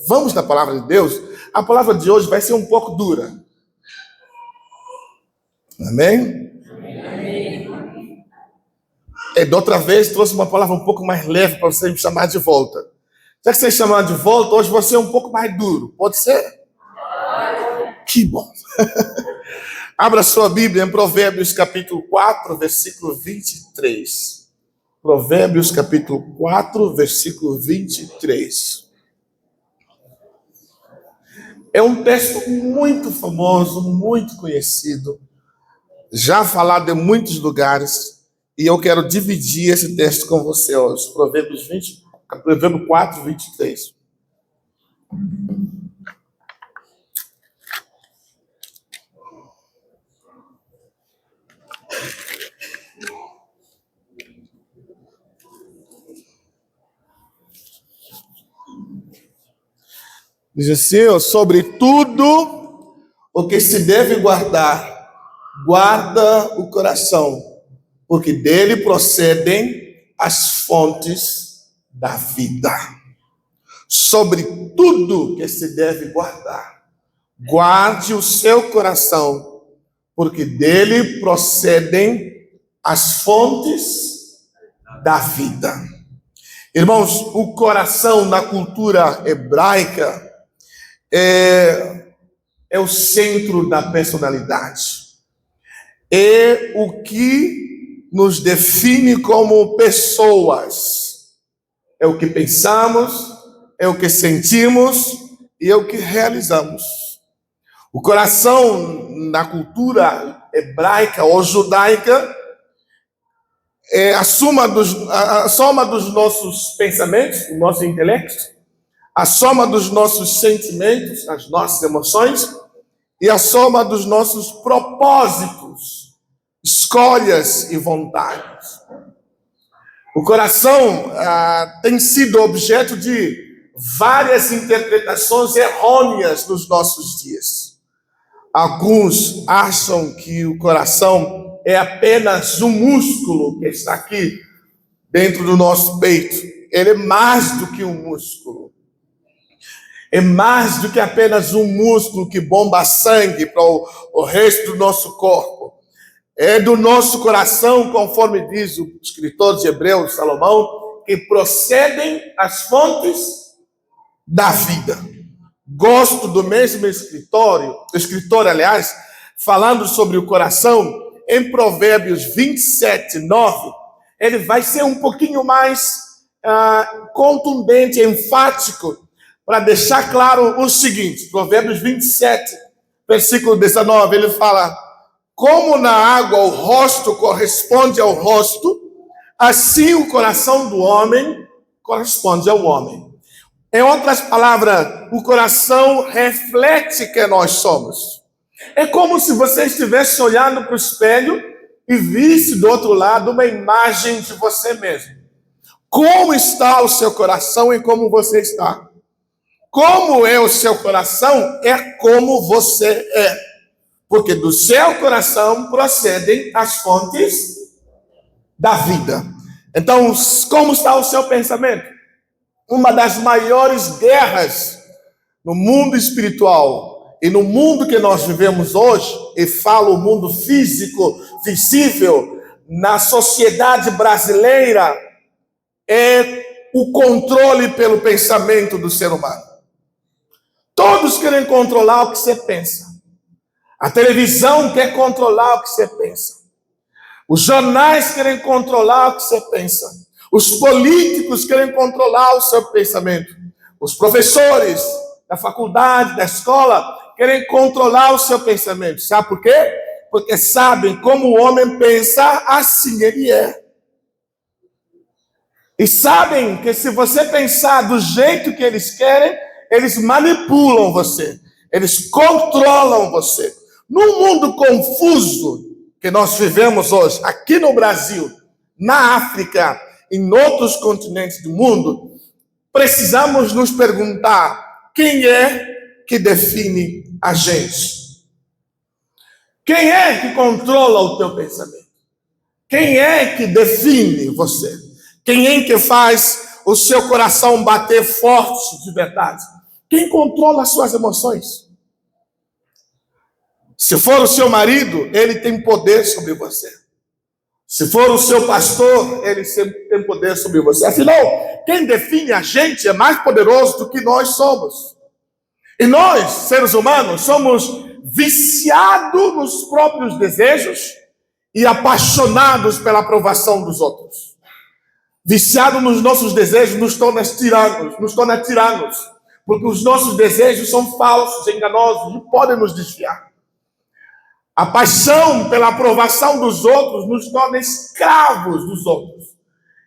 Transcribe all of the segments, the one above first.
Vamos na palavra de Deus. A palavra de hoje vai ser um pouco dura. Amém? Amém. Da outra vez trouxe uma palavra um pouco mais leve para você me chamar de volta. Já que você chamar de volta, hoje você é um pouco mais duro. Pode ser? Que bom. Abra sua Bíblia em Provérbios capítulo 4, versículo 23. Provérbios capítulo 4, versículo 23. É um texto muito famoso, muito conhecido, já falado em muitos lugares, e eu quero dividir esse texto com você hoje. Provérbios 4, 23. Diz assim: sobre tudo o que se deve guardar, guarda o coração, porque dele procedem as fontes da vida. Sobre tudo que se deve guardar, guarde o seu coração, porque dele procedem as fontes da vida. Irmãos, o coração na cultura hebraica é o centro da personalidade. É o que nos define como pessoas. É o que pensamos, é o que sentimos e é o que realizamos. O coração na cultura hebraica ou judaica é a soma dos nossos pensamentos, do nosso intelecto, a soma dos nossos sentimentos, as nossas emoções, e a soma dos nossos propósitos, escolhas e vontades. O coração tem sido objeto de várias interpretações errôneas nos nossos dias. Alguns acham que o coração é apenas um músculo que está aqui dentro do nosso peito. Ele é mais do que um músculo. É mais do que apenas um músculo que bomba sangue para o resto do nosso corpo. É do nosso coração, conforme diz o escritor de Hebreus, Salomão, que procedem as fontes da vida. Gosto do mesmo escritor, aliás, falando sobre o coração, em Provérbios 27, 9, ele vai ser um pouquinho mais contundente, enfático, para deixar claro o seguinte. Provérbios 27, versículo 19, ele fala: como na água o rosto corresponde ao rosto, assim o coração do homem corresponde ao homem. Em outras palavras, o coração reflete quem nós somos. É como se você estivesse olhando para o espelho e visse do outro lado uma imagem de você mesmo. Como está o seu coração e como você está? Como é o seu coração é como você é. Porque do seu coração procedem as fontes da vida. Então, como está o seu pensamento? Uma das maiores guerras no mundo espiritual e no mundo que nós vivemos hoje, e falo o mundo físico, visível, na sociedade brasileira, é o controle pelo pensamento do ser humano. Todos querem controlar o que você pensa. A televisão quer controlar o que você pensa. Os jornais querem controlar o que você pensa. Os políticos querem controlar o seu pensamento. Os professores da faculdade, da escola, querem controlar o seu pensamento. Sabe por quê? Porque sabem como o homem pensa, assim ele é. E sabem que se você pensar do jeito que eles querem, eles manipulam você. Eles controlam você. No mundo confuso que nós vivemos hoje, aqui no Brasil, na África, em outros continentes do mundo, precisamos nos perguntar: quem é que define a gente? Quem é que controla o teu pensamento? Quem é que define você? Quem é que faz o seu coração bater forte de verdade? Quem controla as suas emoções? Se for o seu marido, ele tem poder sobre você. Se for o seu pastor, ele sempre tem poder sobre você. Afinal, quem define a gente é mais poderoso do que nós somos. E nós, seres humanos, somos viciados nos próprios desejos e apaixonados pela aprovação dos outros. Viciados nos nossos desejos nos torna tiranos, porque os nossos desejos são falsos, enganosos e podem nos desviar. A paixão pela aprovação dos outros nos torna escravos dos outros.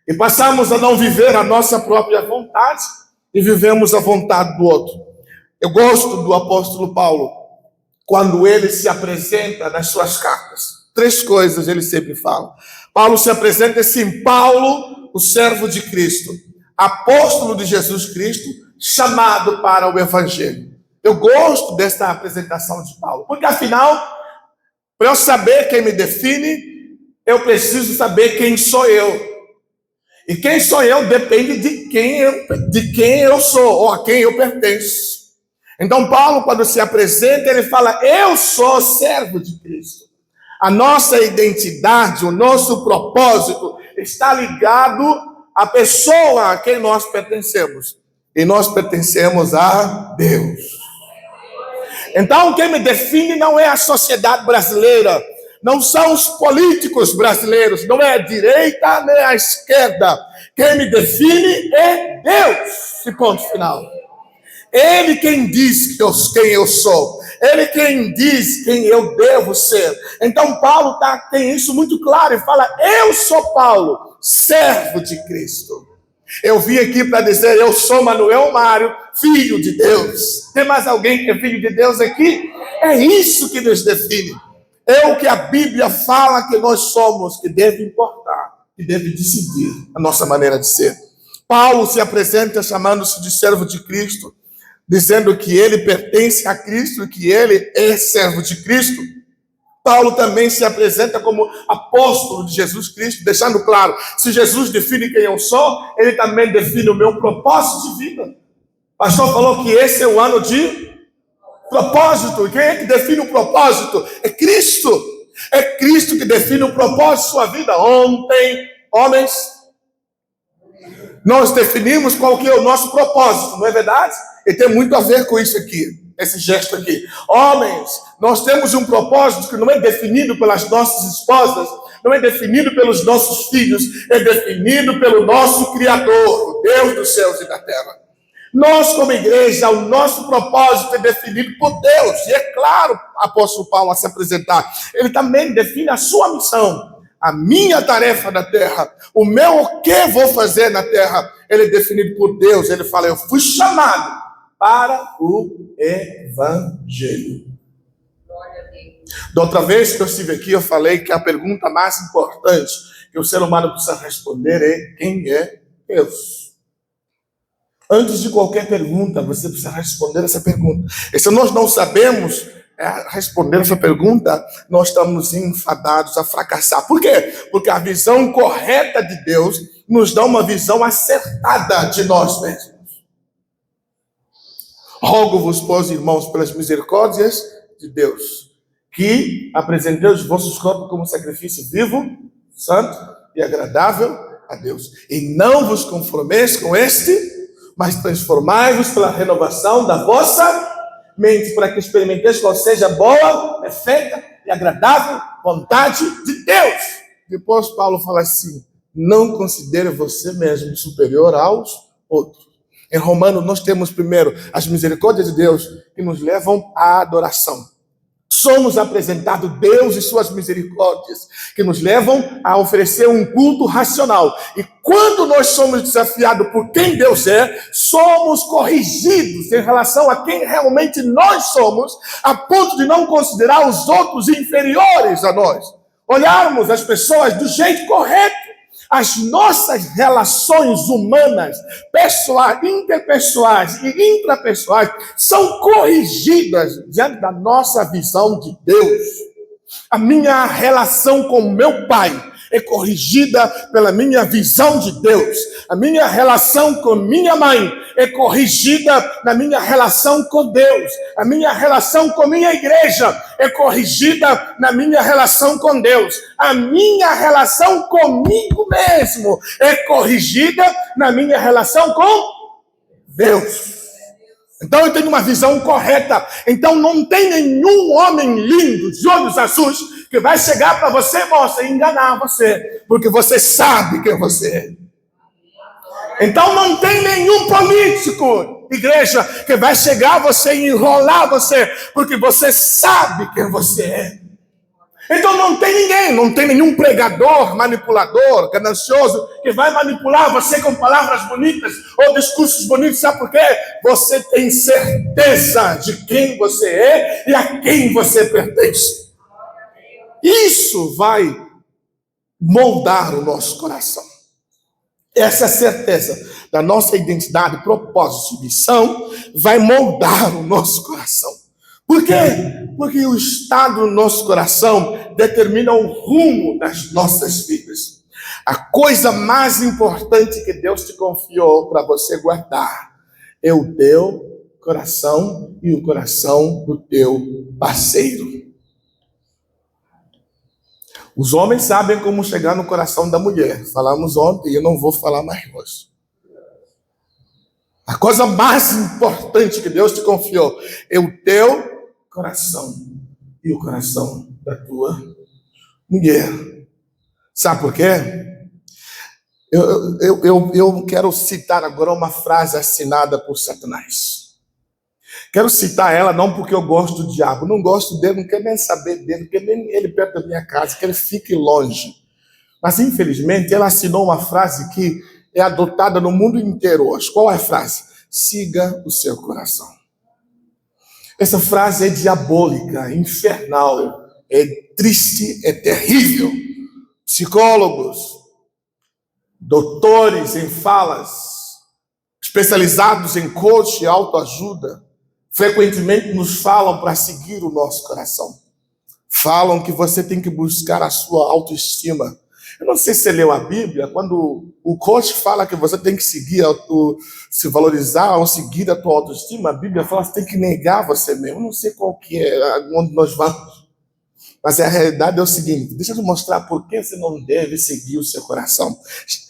E passamos a não viver a nossa própria vontade e vivemos a vontade do outro. Eu gosto do apóstolo Paulo, quando ele se apresenta nas suas cartas. 3 coisas ele sempre fala. Paulo se apresenta assim: Paulo, o servo de Cristo, apóstolo de Jesus Cristo, chamado para o evangelho. Eu gosto desta apresentação de Paulo, porque afinal, para eu saber quem me define, eu preciso saber quem sou eu. E quem sou eu depende de quem eu sou, ou a quem eu pertenço. Então Paulo, quando se apresenta, ele fala: eu sou servo de Cristo. A nossa identidade, o nosso propósito está ligado à pessoa a quem nós pertencemos. E nós pertencemos a Deus. Então, quem me define não é a sociedade brasileira, não são os políticos brasileiros, não é a direita nem a esquerda. Quem me define é Deus, e ponto final. Ele quem diz quem eu sou, ele quem diz quem eu devo ser. Então, Paulo tem isso muito claro e fala: eu sou Paulo, servo de Cristo. Eu vim aqui para dizer: eu sou Manuel Mário, filho de Deus. Tem mais alguém que é filho de Deus aqui? É isso que nos define. É o que a Bíblia fala que nós somos, que deve importar, que deve decidir a nossa maneira de ser. Paulo se apresenta chamando-se de servo de Cristo, dizendo que ele pertence a Cristo e que ele é servo de Cristo. Paulo também se apresenta como apóstolo de Jesus Cristo, deixando claro: se Jesus define quem eu sou, ele também define o meu propósito de vida. O pastor falou que esse é o ano de propósito. E quem é que define o propósito? É Cristo. É Cristo que define o propósito de sua vida. Ontem, homens, nós definimos qual que é o nosso propósito, não é verdade? E tem muito a ver com isso aqui. Esse gesto aqui. Homens, nós temos um propósito que não é definido pelas nossas esposas, não é definido pelos nossos filhos, é definido pelo nosso Criador, o Deus dos céus e da terra. Nós, como igreja, o nosso propósito é definido por Deus. E é claro, o apóstolo Paulo, a se apresentar, ele também define a sua missão, a minha tarefa na terra, o que vou fazer na terra. Ele é definido por Deus. Ele fala: eu fui chamado para o evangelho. Da outra vez que eu estive aqui, eu falei que a pergunta mais importante que o ser humano precisa responder é: quem é Deus? Antes de qualquer pergunta, você precisa responder essa pergunta. E se nós não sabemos responder essa pergunta, nós estamos enfadados a fracassar. Por quê? Porque a visão correta de Deus nos dá uma visão acertada de nós mesmos. Rogo-vos, pois, irmãos, pelas misericórdias de Deus, que apresenteis os vossos corpos como sacrifício vivo, santo e agradável a Deus. E não vos conformeis com mas transformai-vos pela renovação da vossa mente, para que experimenteis qual seja a boa, perfeita e agradável vontade de Deus. Depois Paulo fala assim: não considere você mesmo superior aos outros. Em Romanos, nós temos primeiro as misericórdias de Deus que nos levam à adoração. Somos apresentados Deus e suas misericórdias que nos levam a oferecer um culto racional. E quando nós somos desafiados por quem Deus é, somos corrigidos em relação a quem realmente nós somos, a ponto de não considerar os outros inferiores a nós. Olharmos as pessoas do jeito correto. As nossas relações humanas, pessoais, interpessoais e intrapessoais, são corrigidas diante da nossa visão de Deus. A minha relação com meu pai é corrigida pela minha visão de Deus. A minha relação com minha mãe é corrigida na minha relação com Deus. A minha relação com minha igreja é corrigida na minha relação com Deus. A minha relação comigo mesmo é corrigida na minha relação com Deus. Então eu tenho uma visão correta. Então não tem nenhum homem lindo, de olhos azuis, que vai chegar para você, moça, e enganar você, porque você sabe quem você é. Então não tem nenhum político, igreja, que vai chegar a você e enrolar você, porque você sabe quem você é. Então não tem ninguém, não tem nenhum pregador, manipulador, ganancioso, que vai manipular você com palavras bonitas ou discursos bonitos. Sabe por quê? Você tem certeza de quem você é e a quem você pertence. Isso vai moldar o nosso coração. Essa certeza da nossa identidade, propósito e missão vai moldar o nosso coração. Por quê? Porque o estado do nosso coração determina o rumo das nossas vidas. A coisa mais importante que Deus te confiou para você guardar é o teu coração e o coração do teu parceiro. Os homens sabem como chegar no coração da mulher. Falamos ontem e eu não vou falar mais hoje. A coisa mais importante que Deus te confiou é o teu coração e o coração da tua mulher. Sabe por quê? Eu quero citar agora uma frase assinada por Satanás. Quero citar ela não porque eu gosto do diabo, não gosto dele, não quero nem saber dele, não quero nem ele perto da minha casa, que ele fique longe. Mas infelizmente ela assinou uma frase que é adotada no mundo inteiro hoje. Qual é a frase? Siga o seu coração. Essa frase é diabólica, infernal, é triste, é terrível. Psicólogos, doutores em falas, especializados em coach e autoajuda, frequentemente nos falam para seguir o nosso coração. Falam que você tem que buscar a sua autoestima. Eu não sei se você leu a Bíblia, quando o coach fala que você tem que seguir, se valorizar ou seguir a tua autoestima, a Bíblia fala que você tem que negar você mesmo. Eu não sei qual que é, onde nós vamos. Mas a realidade é o seguinte, deixa eu te mostrar por que você não deve seguir o seu coração.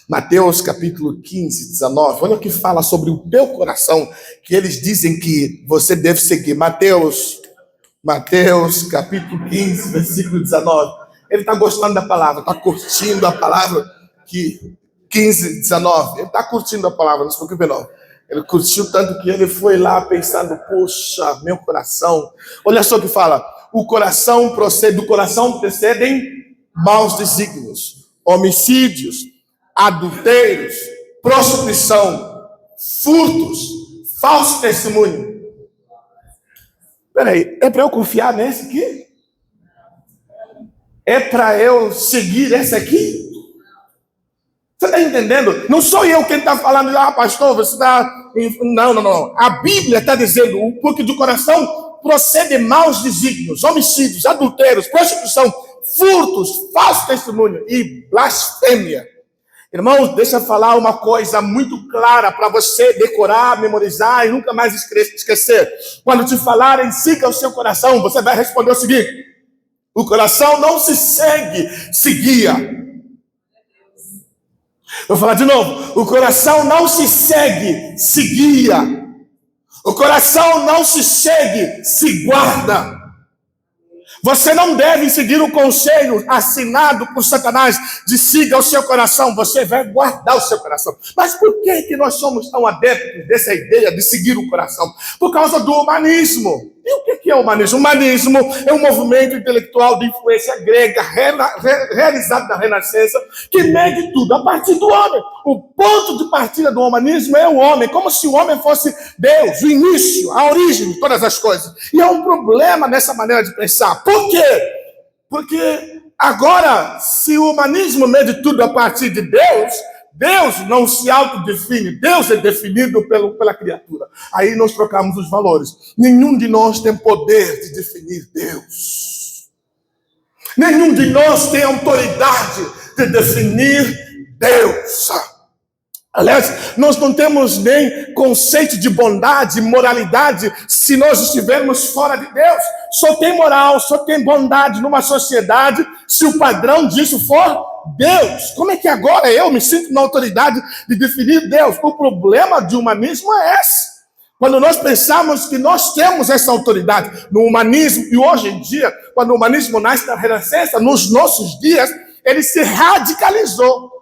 Mateus capítulo 15, 19, olha o que fala sobre o teu coração, que eles dizem que você deve seguir. Mateus capítulo 15, versículo 19. Ele está gostando da palavra, está curtindo a palavra, que 15, 19. Ele está curtindo a palavra, não se preocupe não. Ele curtiu tanto que ele foi lá pensando, poxa, meu coração. Olha só o que fala, do coração procedem maus desígnios, homicídios, adultérios, prostituição, furtos, falso testemunho. Peraí, é para eu confiar nesse aqui? É para eu seguir esse aqui? Você está entendendo? Não sou eu quem está falando, pastor, você está... Não. A Bíblia está dizendo, porque do coração procedem maus desígnios, homicídios, adultérios, prostituição, furtos, falso testemunho e blasfêmia. Irmãos, deixa eu falar uma coisa muito clara para você decorar, memorizar e nunca mais esquecer. Quando te falarem, siga o seu coração, você vai responder o seguinte: o coração não se se guia. Vou falar de novo. O coração não se guia. O coração não se guarda. Você não deve seguir o conselho assinado por Satanás de siga o seu coração. Você vai guardar o seu coração. Mas por que nós somos tão adeptos dessa ideia de seguir o coração? Por causa do humanismo. E o que é o humanismo? O humanismo é um movimento intelectual de influência grega realizado na Renascença que mede tudo a partir do homem. O ponto de partida do humanismo é o homem, como se o homem fosse Deus, o início, a origem de todas as coisas. E há um problema nessa maneira de pensar. Por quê? Porque agora, se o humanismo mede tudo a partir de Deus, Deus não se autodefine, Deus é definido pela criatura. Aí nós trocamos os valores. Nenhum de nós tem poder de definir Deus. Nenhum de nós tem autoridade de definir Deus. Aliás, nós não temos nem conceito de bondade, moralidade, se nós estivermos fora de Deus. Só tem moral, só tem bondade numa sociedade se o padrão disso for Deus. Como é que agora eu me sinto na autoridade de definir Deus? O problema de humanismo é esse. Quando nós pensamos que nós temos essa autoridade no humanismo, e hoje em dia, quando o humanismo nasce na Renascença, nos nossos dias, ele se radicalizou.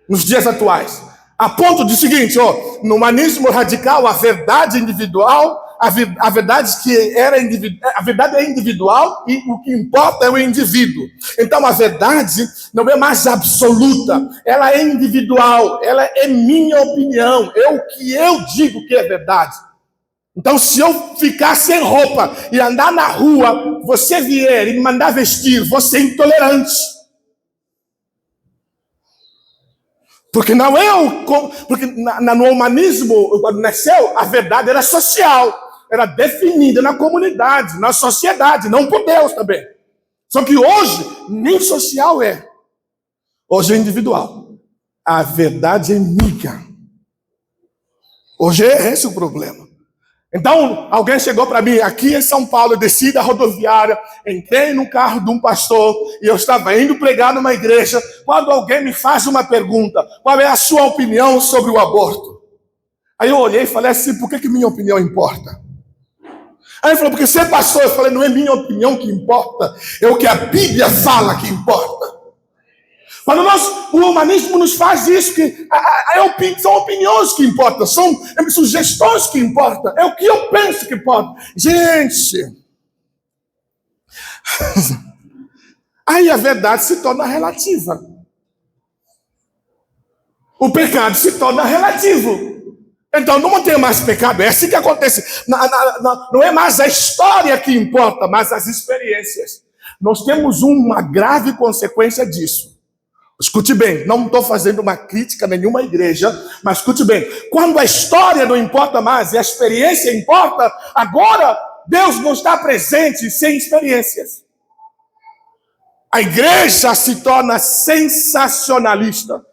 Nos dias atuais, a ponto de seguinte, no humanismo radical, a verdade individual, a verdade a verdade é individual e o que importa é o indivíduo. Então a verdade não é mais absoluta, ela é individual, ela é minha opinião, é o que eu digo que é verdade. Então, se eu ficar sem roupa e andar na rua, você vier e me mandar vestir, você é intolerante. Porque não é porque no humanismo, quando nasceu, a verdade era social, era definida na comunidade, na sociedade, não por Deus também. Só que hoje, nem social é. Hoje é individual. A verdade é minha. Hoje é esse o problema. Então, alguém chegou para mim aqui em São Paulo, eu desci da rodoviária, entrei no carro de um pastor e eu estava indo pregar numa igreja, quando alguém me faz uma pergunta: qual é a sua opinião sobre o aborto? Aí eu olhei e falei assim: por que minha opinião importa? Aí ele falou: porque você é pastor. Eu falei: não é minha opinião que importa, é o que a Bíblia fala que importa. Quando o humanismo nos faz isso, são opiniões que importam, são sugestões que importam, é o que eu penso que importa. Gente, aí a verdade se torna relativa. O pecado se torna relativo. Então não tem mais pecado, é assim que acontece. Não é mais a história que importa, mas as experiências. Nós temos uma grave consequência disso. Escute bem, não estou fazendo uma crítica a nenhuma igreja, mas escute bem, quando a história não importa mais e a experiência importa, agora Deus não está presente sem experiências. A igreja se torna sensacionalista.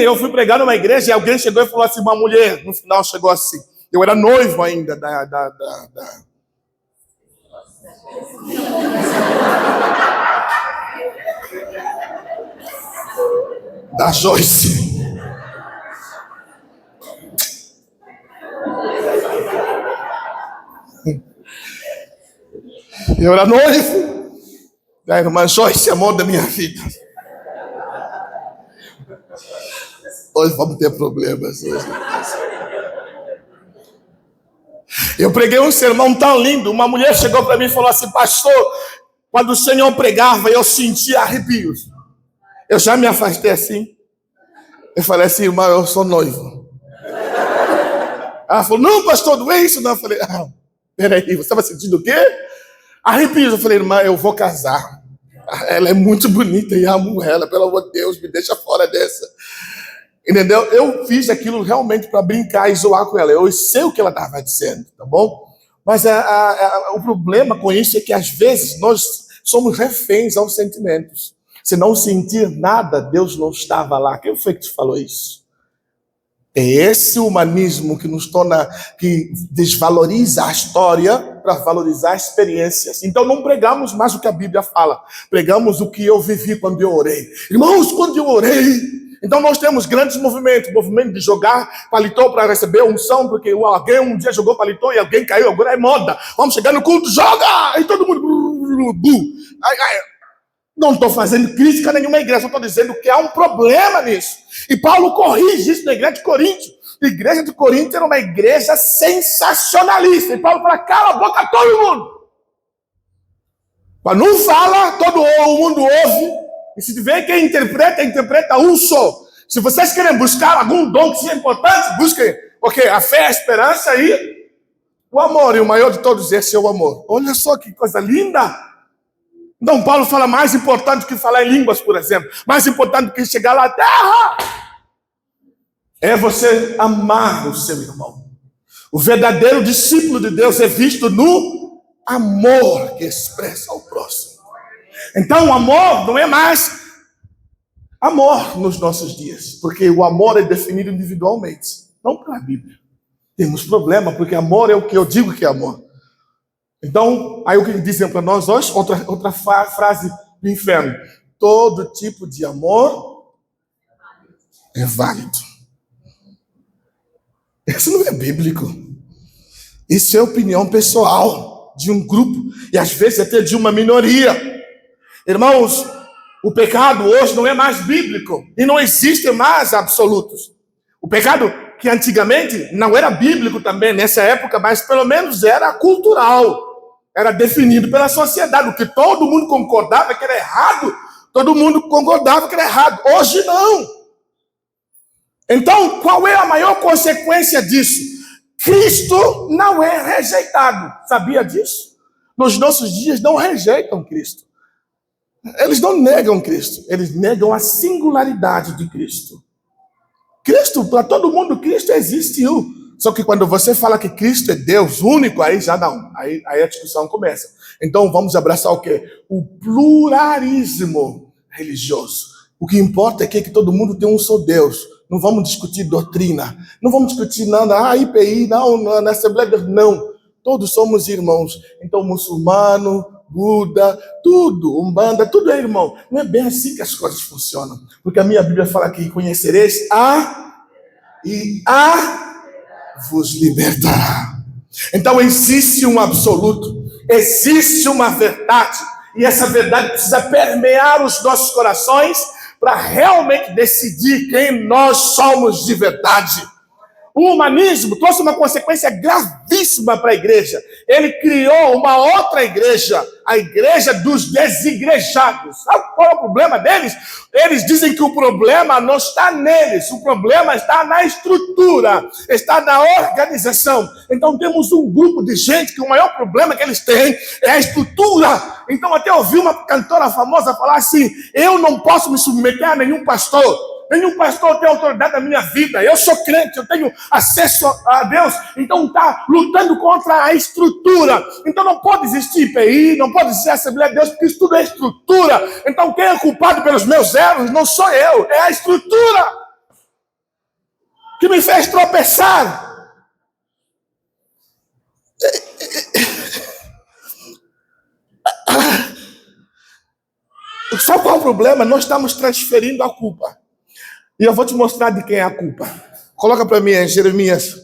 Eu fui pregar numa igreja e alguém chegou e falou assim, uma mulher, no final chegou assim, eu era noivo ainda da Joyce. Eu era noivo da irmã Joyce, amor da minha vida. Hoje vamos ter problemas. Eu preguei um sermão tão lindo, uma mulher chegou para mim e falou assim, pastor, quando o Senhor pregava, eu sentia arrepios. Eu já me afastei assim. Eu falei assim, irmã, eu sou noivo. Ela falou, não, pastor, não é isso não. Eu falei, peraí, você estava sentindo o quê? Arrepios. Eu falei, irmã, eu vou casar. Ela é muito bonita e amo ela, pelo amor de Deus, me deixa fora dessa. Entendeu? Eu fiz aquilo realmente para brincar e zoar com ela. Eu sei o que ela estava dizendo, tá bom? Mas o problema com isso é que às vezes nós somos reféns aos sentimentos. Se não sentir nada, Deus não estava lá. Quem foi que te falou isso? É esse humanismo que nos torna, que desvaloriza a história para valorizar experiências. Então não pregamos mais o que a Bíblia fala. Pregamos o que eu vivi quando eu orei. Irmãos, quando eu orei... Então nós temos grandes movimentos. Movimento de jogar paletó para receber unção, porque alguém um dia jogou paletó e alguém caiu. Agora é moda. Vamos chegar no culto, joga! E todo mundo... Não estou fazendo crítica a nenhuma igreja, só estou dizendo que há um problema nisso. E Paulo corrige isso na igreja de Corinto. A igreja de Corinto era uma igreja sensacionalista. E Paulo fala, cala a boca todo mundo. Quando um fala, todo o mundo ouve. E se tiver quem interpreta um só. Se vocês querem buscar algum dom que seja importante, busquem. Porque a fé, a esperança e o amor. E o maior de todos esse é o amor. Olha só que coisa linda. Então Paulo fala mais importante que falar em línguas, por exemplo. Mais importante que chegar lá na terra. É você amar o seu irmão. O verdadeiro discípulo de Deus é visto no amor que expressa ao próximo. Então o amor não é mais amor nos nossos dias, porque o amor é definido individualmente, não pela Bíblia. Temos problema, porque amor é o que eu digo que é amor. Então, aí o que dizem para nós hoje, outra frase do inferno: todo tipo de amor é válido. Isso não é bíblico. Isso é opinião pessoal de um grupo, e às vezes até de uma minoria. Irmãos, o pecado hoje não é mais bíblico, e não existe mais absolutos. O pecado que antigamente não era bíblico também nessa época, mas pelo menos era cultural, era definido pela sociedade. O que todo mundo concordava que era errado, todo mundo concordava que era errado. Hoje não. Então, qual é a maior consequência disso? Cristo não é rejeitado. Sabia disso? Nos nossos dias não rejeitam Cristo. Eles não negam Cristo, eles negam a singularidade de Cristo. Cristo, para todo mundo, Cristo existiu. Só que quando você fala que Cristo é Deus único, aí já não. Aí a discussão começa. Então vamos abraçar o quê? O pluralismo religioso. O que importa é que todo mundo tem um só Deus. Não vamos discutir doutrina. Não vamos discutir nada. IPI, não, na Assembleia de Deus, não. Todos somos irmãos. Então, muçulmano, Buda, tudo, Umbanda, tudo é irmão. Não é bem assim que as coisas funcionam. Porque a minha Bíblia fala que conhecereis e vos libertará. Então existe um absoluto, existe uma verdade, e essa verdade precisa permear os nossos corações para realmente decidir quem nós somos de verdade. O humanismo trouxe uma consequência gravíssima para a igreja. Ele criou uma outra igreja, a igreja dos desigrejados. Sabe qual é o problema deles? Eles dizem que o problema não está neles, o problema está na estrutura, está na organização. Então temos um grupo de gente que o maior problema que eles têm é a estrutura. Então até ouvi uma cantora famosa falar assim: eu não posso me submeter a nenhum pastor. Nenhum pastor tem autoridade na minha vida. Eu sou crente, eu tenho acesso a Deus. Então está lutando contra a estrutura. Então não pode existir IPI, não pode existir Assembleia de Deus, porque isso tudo é estrutura. Então quem é culpado pelos meus erros não sou eu, é a estrutura que me fez tropeçar. Sabe qual é o problema? Nós estamos transferindo a culpa. E eu vou te mostrar de quem é a culpa. Coloca para mim em Jeremias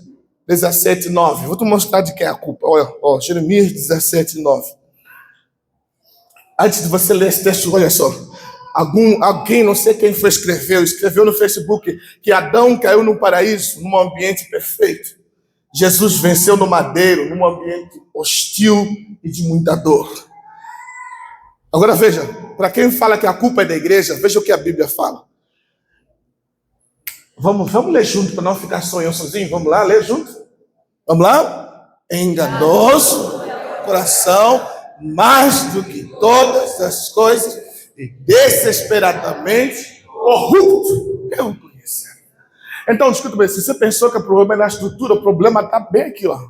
17, 9. Vou te mostrar de quem é a culpa. Olha, Jeremias 17, 9. Antes de você ler esse texto, olha só. Alguém, não sei quem escreveu no Facebook que Adão caiu no paraíso, num ambiente perfeito. Jesus venceu no madeiro, num ambiente hostil e de muita dor. Agora veja, para quem fala que a culpa é da igreja, veja o que a Bíblia fala. Vamos ler junto para não ficar sonhando sozinho. Vamos lá, ler junto. Vamos lá? Enganoso coração, mais do que todas as coisas, e desesperadamente corrupto. Eu conheço. Então, escuta bem, se você pensou que o problema é na estrutura, o problema está bem aqui, ó.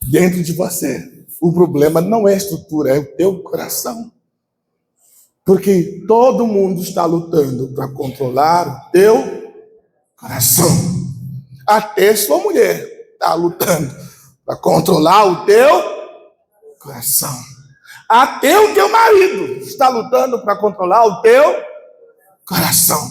Dentro de você. O problema não é a estrutura, é o teu coração. Porque todo mundo está lutando para controlar o teu coração. Até sua mulher está lutando para controlar o teu coração. Até o teu marido está lutando para controlar o teu coração.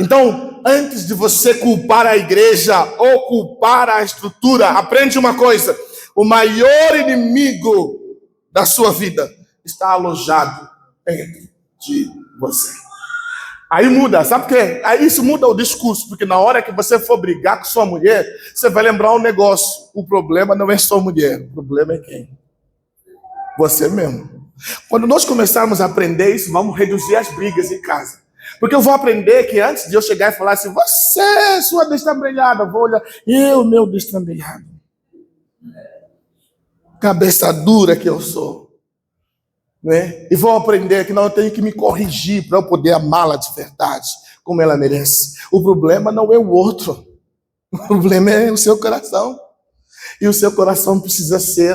Então, antes de você culpar a igreja ou culpar a estrutura, aprende uma coisa: o maior inimigo da sua vida está alojado dentro de você. Aí muda, sabe por quê? Aí isso muda o discurso, porque na hora que você for brigar com sua mulher, você vai lembrar um negócio: o problema não é sua mulher, o problema é quem? Você mesmo. Quando nós começarmos a aprender isso, vamos reduzir as brigas em casa. Porque eu vou aprender que antes de eu chegar e falar assim: você, sua destrambelhada, eu vou olhar, eu, meu destrambelhado, cabeça dura que eu sou. Né? E vou aprender que não, eu tenho que me corrigir para eu poder amá-la de verdade, como ela merece. O problema não é o outro, o problema é o seu coração. E o seu coração precisa ser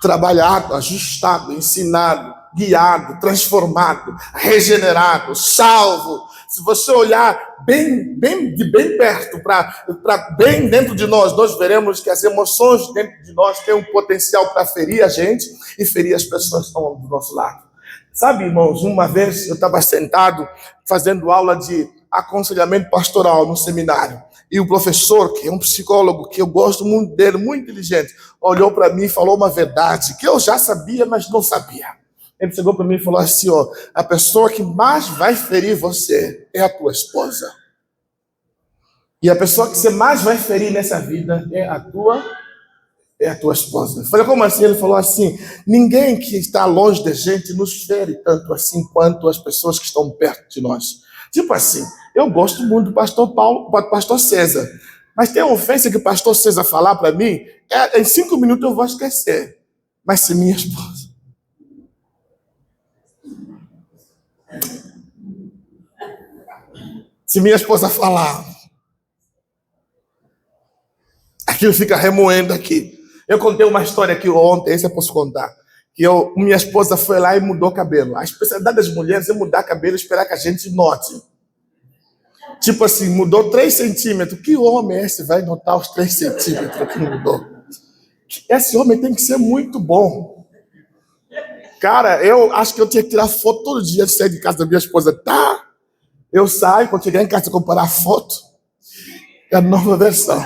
trabalhado, ajustado, ensinado, guiado, transformado, regenerado, salvo. Se você olhar de bem perto, para bem dentro de nós, nós veremos que as emoções dentro de nós têm um potencial para ferir a gente e ferir as pessoas que estão do nosso lado. Sabe, irmãos, uma vez eu estava sentado fazendo aula de aconselhamento pastoral no seminário. E o professor, que é um psicólogo, que eu gosto muito dele, muito inteligente, olhou para mim e falou uma verdade que eu já sabia, mas não sabia. Ele chegou para mim e falou assim, ó, a pessoa que mais vai ferir você é a tua esposa. E a pessoa que você mais vai ferir nessa vida é a tua esposa. Eu falei, como assim? Ele falou assim, ninguém que está longe da gente nos fere tanto assim quanto as pessoas que estão perto de nós. Tipo assim, eu gosto muito do pastor César, mas tem uma ofensa que o pastor César falar para mim, em 5 minutos eu vou esquecer. Mas se minha esposa... Se minha esposa falar, aquilo fica remoendo aqui. Eu contei uma história aqui ontem, esse eu posso contar. Que minha esposa foi lá e mudou o cabelo. A especialidade das mulheres é mudar cabelo e esperar que a gente note. Tipo assim, mudou 3 centímetros. Que homem é esse? Vai notar os 3 centímetros que mudou. Esse homem tem que ser muito bom. Cara, eu acho que eu tinha que tirar foto todo dia de sair de casa da minha esposa. Tá? Eu saio, quando chegar em casa, comparar a foto. É a nova versão.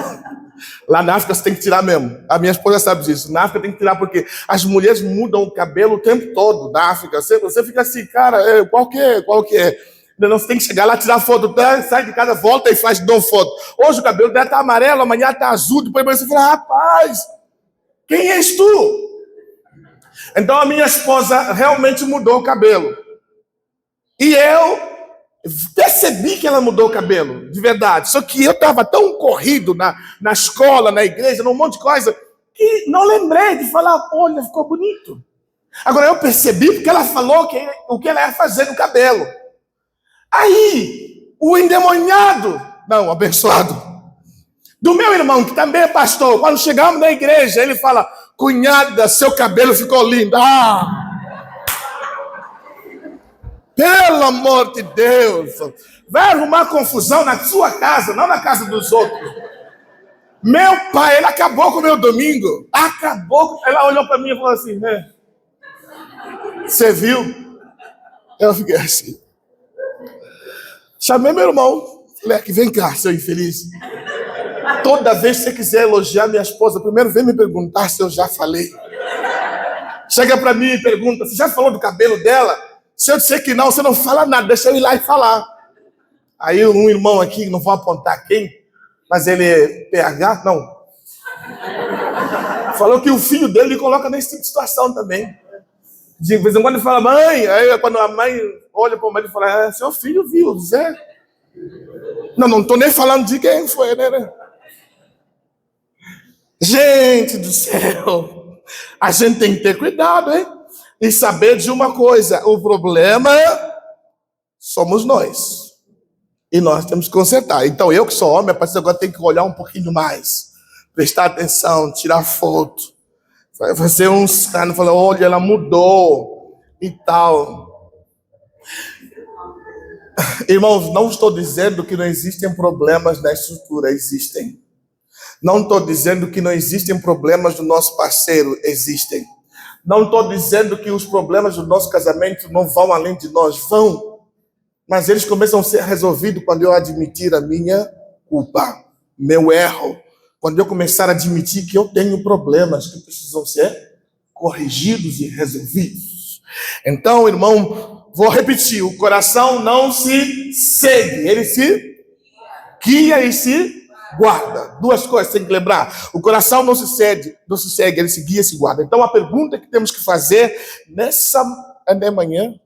Lá na África você tem que tirar mesmo. A minha esposa sabe disso. Na África tem que tirar porque as mulheres mudam o cabelo o tempo todo na África. Você fica assim, cara, qual que é? Não, você tem que chegar lá, tirar foto, sai de casa, volta e faz de novo foto. Hoje o cabelo dela tá amarelo, amanhã tá azul, depois você fala, rapaz, quem és tu? Então a minha esposa realmente mudou o cabelo. E eu percebi que ela mudou o cabelo, de verdade. Só que eu estava tão corrido na escola, na igreja, num monte de coisa, que não lembrei de falar, olha, ficou bonito. Agora eu percebi porque ela falou o que ela ia fazer no cabelo. Aí, o endemoniado, não, abençoado, do meu irmão, que também é pastor, quando chegamos na igreja, ele fala, cunhada, seu cabelo ficou lindo. Pelo amor de Deus, vai arrumar confusão na sua casa, não na casa dos outros. Meu pai, ele acabou com o meu domingo. Ela olhou para mim e falou assim, né? Você viu? Eu fiquei assim. Chamei meu irmão. Falei, aqui, vem cá, seu infeliz. Toda vez que você quiser elogiar minha esposa, primeiro vem me perguntar se eu já falei. Chega para mim e pergunta, você já falou do cabelo dela? Se eu disser que não, você não fala nada, deixa eu ir lá e falar. Aí um irmão aqui, não vou apontar quem, mas ele é PH, não. Falou que o filho dele coloca nesse tipo de situação também. De vez em quando ele fala, mãe, aí quando a mãe olha para o marido e fala, seu filho viu, Zé? Não estou nem falando de quem foi, né? Gente do céu, a gente tem que ter cuidado, hein? E saber de uma coisa, o problema somos nós. E nós temos que consertar. Então eu que sou homem, a partir de agora tenho que olhar um pouquinho mais. Prestar atenção, tirar foto. Fazer uns caras falar, olha, ela mudou e tal. Irmãos, não estou dizendo que não existem problemas na estrutura, existem. Não estou dizendo que não existem problemas do nosso parceiro, existem. Não estou dizendo que os problemas do nosso casamento não vão além de nós, vão. Mas eles começam a ser resolvidos quando eu admitir a minha culpa, meu erro. Quando eu começar a admitir que eu tenho problemas que precisam ser corrigidos e resolvidos. Então, irmão, vou repetir, o coração não se segue, ele se guia e se guarda. 2 coisas tem que lembrar. O coração não se segue, ele se guia e se guarda. Então, a pergunta que temos que fazer nessa... Ainda é manhã?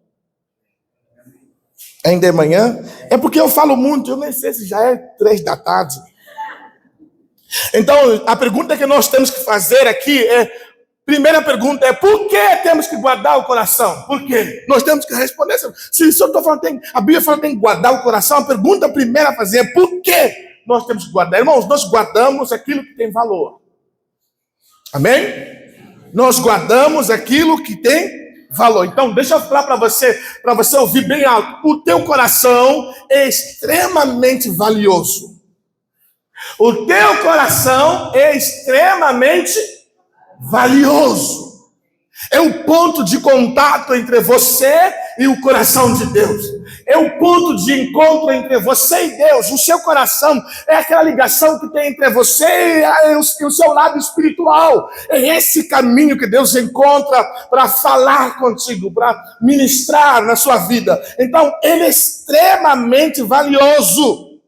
Ainda é manhã? É porque eu falo muito, eu nem sei se já é 3 da tarde. Então, a pergunta que nós temos que fazer aqui é... Primeira pergunta é, por que temos que guardar o coração? Por quê? Nós temos que responder. Se eu estou falando, a Bíblia fala que tem que guardar o coração, a pergunta primeira a fazer é, por que nós temos que guardar? Irmãos, nós guardamos aquilo que tem valor. Amém? Nós guardamos aquilo que tem valor. Então, deixa eu falar para você ouvir bem alto. O teu coração é extremamente valioso. O teu coração é extremamente valioso. É o ponto de contato entre você e o coração de Deus. É o ponto de encontro entre você e Deus. O seu coração é aquela ligação que tem entre você e o seu lado espiritual. É esse caminho que Deus encontra para falar contigo, para ministrar na sua vida. Então, ele é extremamente valioso.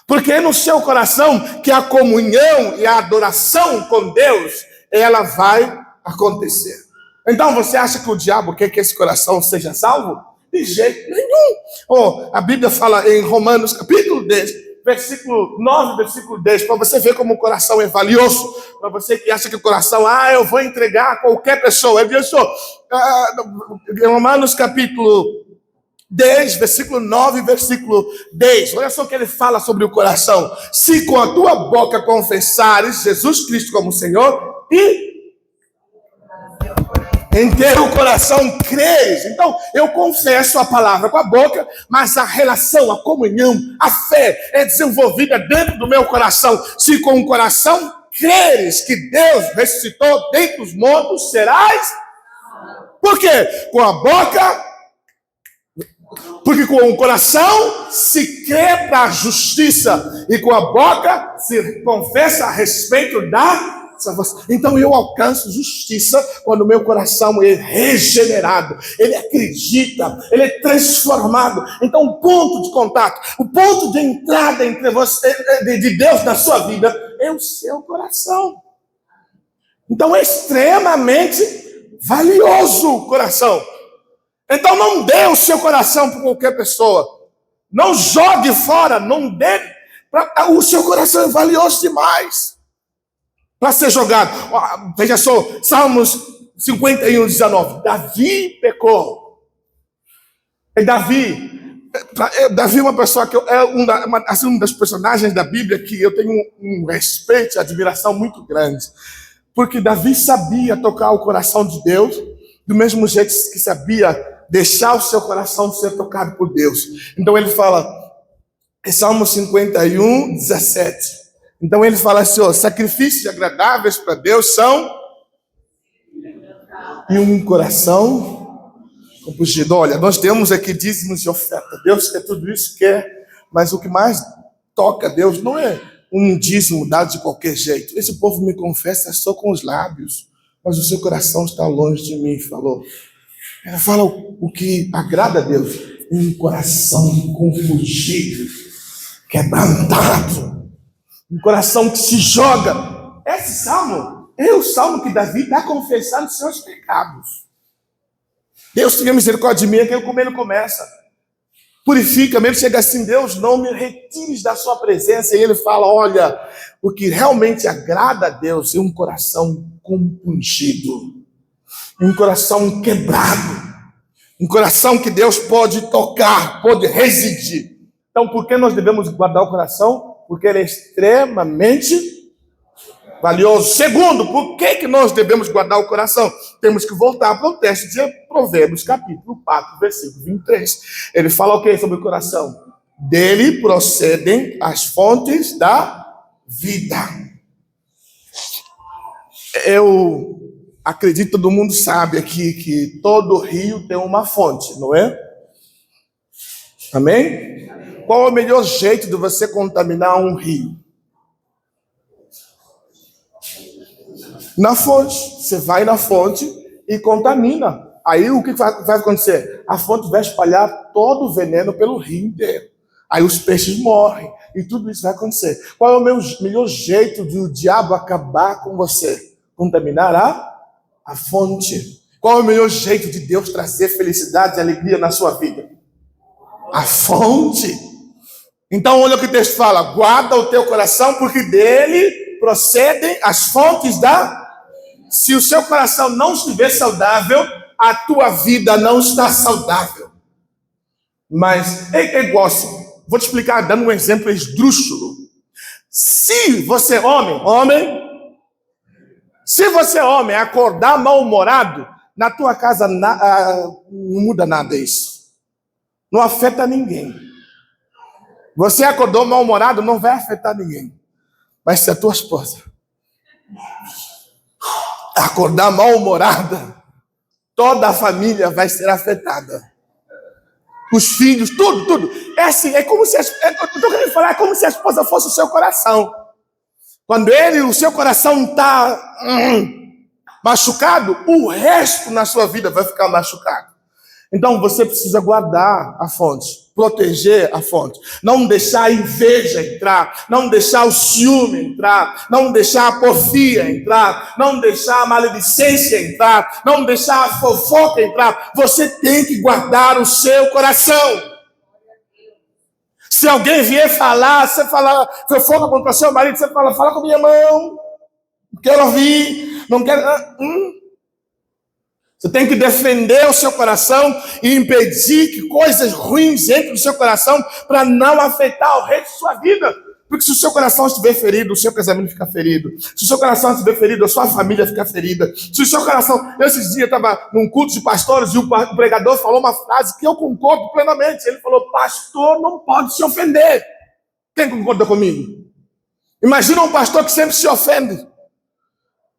Porque é no seu coração que a comunhão e a adoração com Deus, ela vai acontecer. Então você acha que o diabo quer que esse coração seja salvo? De jeito nenhum. A Bíblia fala em Romanos capítulo 10, versículo 9, versículo 10, para você ver como o coração é valioso. Para você que acha que o coração, eu vou entregar a qualquer pessoa. Ele diz, em Romanos capítulo 10, versículo 9, versículo 10. Olha só o que ele fala sobre o coração. Se com a tua boca confessares Jesus Cristo como Senhor e em teu coração creres. Então, eu confesso a palavra com a boca, mas a relação, a comunhão, a fé é desenvolvida dentro do meu coração. Se com o coração creres que Deus ressuscitou dentre os mortos, serás. Por quê? Com a boca. Porque com o coração se crê para a justiça e com a boca se confessa a respeito da salvação. Então eu alcanço justiça quando o meu coração é regenerado, ele acredita, ele é transformado. Então o ponto de contato, o ponto de entrada entre você, de Deus na sua vida, é o seu coração. Então é extremamente valioso o coração. Então não dê o seu coração para qualquer pessoa. Não jogue fora, não dê. O seu coração é valioso demais para ser jogado. Veja só, Salmos 51, 19. Davi pecou. Davi é uma pessoa que é uma das personagens da Bíblia que eu tenho um respeito e admiração muito grande. Porque Davi sabia tocar o coração de Deus do mesmo jeito que sabia deixar o seu coração ser tocado por Deus. Então ele fala, em Salmo 51, 17. Então ele fala assim, sacrifícios agradáveis para Deus são e um coração compungido. Olha, nós temos aqui dízimos e oferta. Deus quer tudo isso, quer, mas o que mais toca a Deus não é um dízimo dado de qualquer jeito. Esse povo me confessa só com os lábios, mas o seu coração está longe de mim, falou. Ela fala o que agrada a Deus, um coração compungido, quebrantado, um coração que se joga. Esse salmo é o salmo que Davi está confessando os seus pecados. Deus tenha misericórdia de mim, é que como ele começa. Purifica-me, ele chega assim, Deus, não me retires da sua presença. E ele fala, olha, o que realmente agrada a Deus é um coração compungido, um coração quebrado, um coração que Deus pode tocar, pode residir. Então, por que nós devemos guardar o coração? Porque ele é extremamente valioso. Segundo, por que nós devemos guardar o coração? Temos que voltar para o texto de Provérbios, capítulo 4, versículo 23. Ele fala o que sobre o coração? Dele procedem as fontes da vida. Eu acredito que todo mundo sabe aqui que todo rio tem uma fonte, não é? Amém? Qual é o melhor jeito de você contaminar um rio? Na fonte. Você vai na fonte e contamina. Aí o que vai acontecer? A fonte vai espalhar todo o veneno pelo rio inteiro. Aí os peixes morrem e tudo isso vai acontecer. Qual é o melhor jeito de o diabo acabar com você? Contaminar a fonte. Qual é o melhor jeito de Deus trazer felicidade e alegria na sua vida? A fonte. Então olha o que o texto fala, guarda o teu coração, porque dele procedem as fontes da... Se o seu coração não estiver saudável, a tua vida não está saudável. Mas é igual assim, vou te explicar dando um exemplo esdrúxulo. Se você é homem, se você é homem, acordar mal-humorado, Na tua casa não muda nada isso. Não afeta ninguém. Você acordou mal-humorado, não vai afetar ninguém. Mas se a tua esposa acordar mal-humorada, toda a família vai ser afetada. Os filhos, tudo. É assim, é como se é como se a esposa fosse o seu coração. Quando o seu coração está machucado, o resto na sua vida vai ficar machucado. Então você precisa guardar a fonte, proteger a fonte, não deixar a inveja entrar, não deixar o ciúme entrar, não deixar a porfia entrar, não deixar a maledicência entrar, não deixar a fofoca entrar. Você tem que guardar o seu coração. Se alguém vier falar, você fala fofoca contra o seu marido, você fala com minha mão, não quero ouvir, não quero... Você tem que defender o seu coração e impedir que coisas ruins entrem no seu coração para não afetar o resto de sua vida. Porque se o seu coração estiver ferido, o seu casamento fica ferido. Se o seu coração estiver ferido, a sua família fica ferida. Se o seu coração... Esses dias eu estava num culto de pastores e o pregador falou uma frase que eu concordo plenamente. Ele falou, pastor não pode se ofender. Quem concorda comigo? Imagina um pastor que sempre se ofende.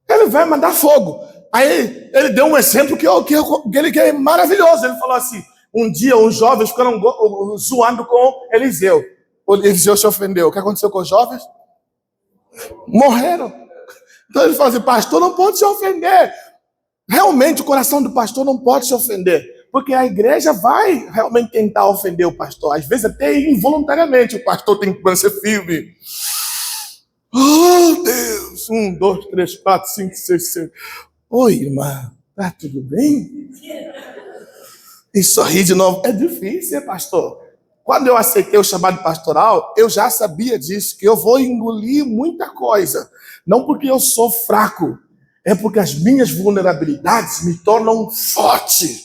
Ele vai mandar fogo. Aí ele deu um exemplo que é maravilhoso. Ele falou assim, um dia os jovens ficaram zoando com Eliseu. O Eliseu se ofendeu. O que aconteceu com os jovens? Morreram. Então ele falou assim, pastor não pode se ofender. Realmente o coração do pastor não pode se ofender. Porque a igreja vai realmente tentar ofender o pastor. Às vezes até involuntariamente o pastor tem que ser firme. Oh Deus, 1, 2, 3, 4, 5, 6, 7. Oi, irmã, tá tudo bem? E sorrir de novo. É difícil, pastor. Quando eu aceitei o chamado pastoral, eu já sabia disso, que eu vou engolir muita coisa. Não porque eu sou fraco, é porque as minhas vulnerabilidades me tornam forte.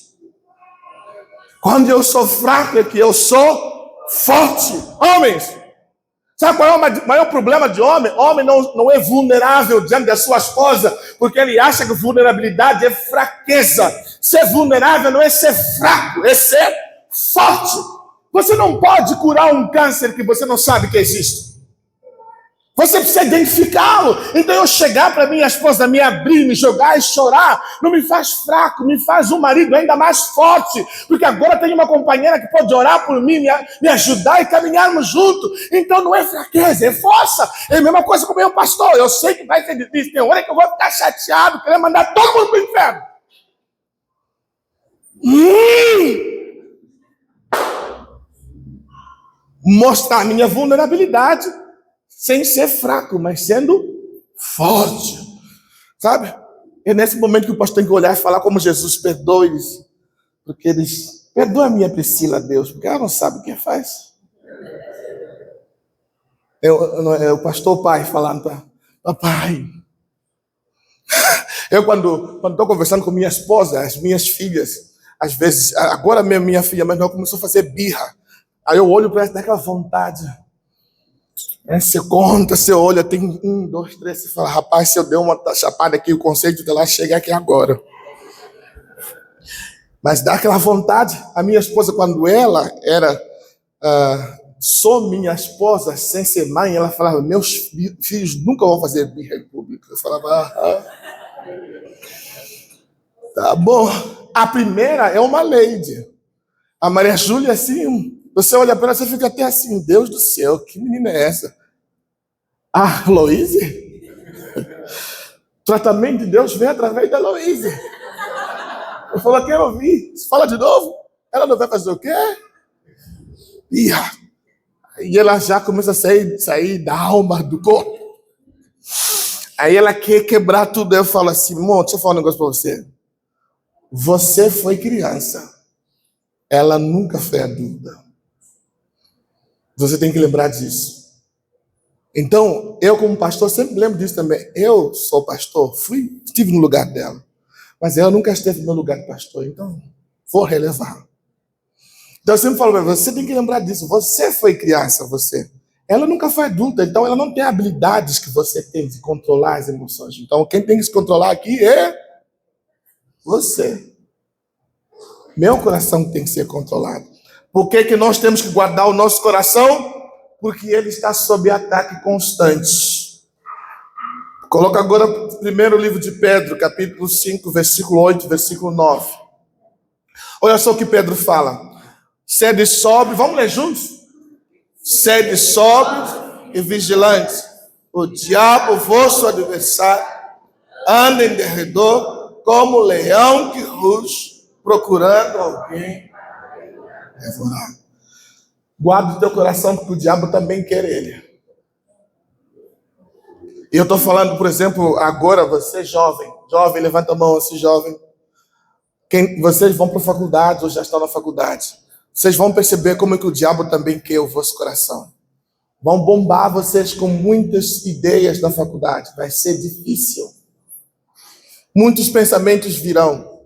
Quando eu sou fraco, é que eu sou forte. Homens, sabe qual é o maior problema de homem? Homem não é vulnerável diante da sua esposa, porque ele acha que vulnerabilidade é fraqueza. Ser vulnerável não é ser fraco, é ser forte. Você não pode curar um câncer que você não sabe que existe. Você precisa identificá-lo. Então eu chegar para minha esposa, me abrir, me jogar e chorar, não me faz fraco, me faz um marido ainda mais forte. Porque agora tem uma companheira que pode orar por mim, me ajudar e caminharmos juntos. Então não é fraqueza, é força. É a mesma coisa com o meu pastor. Eu sei que vai ser difícil. Tem hora que eu vou ficar chateado, querendo mandar todo mundo para o inferno. Mostrar minha vulnerabilidade. Sem ser fraco, mas sendo forte. Sabe? É nesse momento que o pastor tem que olhar e falar como Jesus perdoa eles. Porque eles... Perdoa a minha Priscila, Deus, porque ela não sabe o que faz. O pastor pai falando para papai. Eu quando estou conversando com minha esposa, as minhas filhas, às vezes, agora mesmo minha filha mais nova começou a fazer birra. Aí eu olho para ela daquela vontade. Você conta, você olha, tem 1, 2, 3, você fala, rapaz, se eu der uma chapada aqui, o conceito dela chega aqui agora. Mas dá aquela vontade. A minha esposa, quando ela era só minha esposa, sem ser mãe, ela falava, meus filhos nunca vão fazer birra em público. Eu falava, tá bom. A primeira é uma lady. A Maria Júlia, assim, você olha para ela, você fica até assim, Deus do céu, que menina é essa? Ah, Loíse? O tratamento de Deus vem através da Loíse. Eu falo, quero ouvir. Você fala de novo? Ela não vai fazer o quê? E ela já começa a sair da alma, do corpo. Aí ela quer quebrar tudo. Eu falo assim, amor, deixa eu falar um negócio para você. Você foi criança. Ela nunca foi adulta. Você tem que lembrar disso. Então, eu como pastor sempre lembro disso também. Eu sou pastor, estive no lugar dela. Mas ela nunca esteve no meu lugar de pastor. Então, vou relevar. Então, eu sempre falo para você tem que lembrar disso. Você foi criança, você. Ela nunca foi adulta, então ela não tem habilidades que você tem de controlar as emoções. Então, quem tem que se controlar aqui é Você. Meu coração tem que ser controlado. Por que nós temos que guardar o nosso coração? Porque ele está sob ataque constante. Coloca agora o primeiro livro de Pedro, capítulo 5, versículo 8, versículo 9. Olha só o que Pedro fala. Sede sóbrio, vamos ler juntos? Sede sóbrios e vigilantes. O diabo, vosso adversário, anda em derredor como leão que ruge, procurando alguém devorar. Guarda o teu coração, porque o diabo também quer ele. E eu estou falando, por exemplo, agora, você jovem, levanta a mão assim, jovem. Vocês vão para a faculdade ou já estão na faculdade. Vocês vão perceber como é que o diabo também quer o vosso coração. Vão bombar vocês com muitas ideias na faculdade. Vai ser difícil. Muitos pensamentos virão.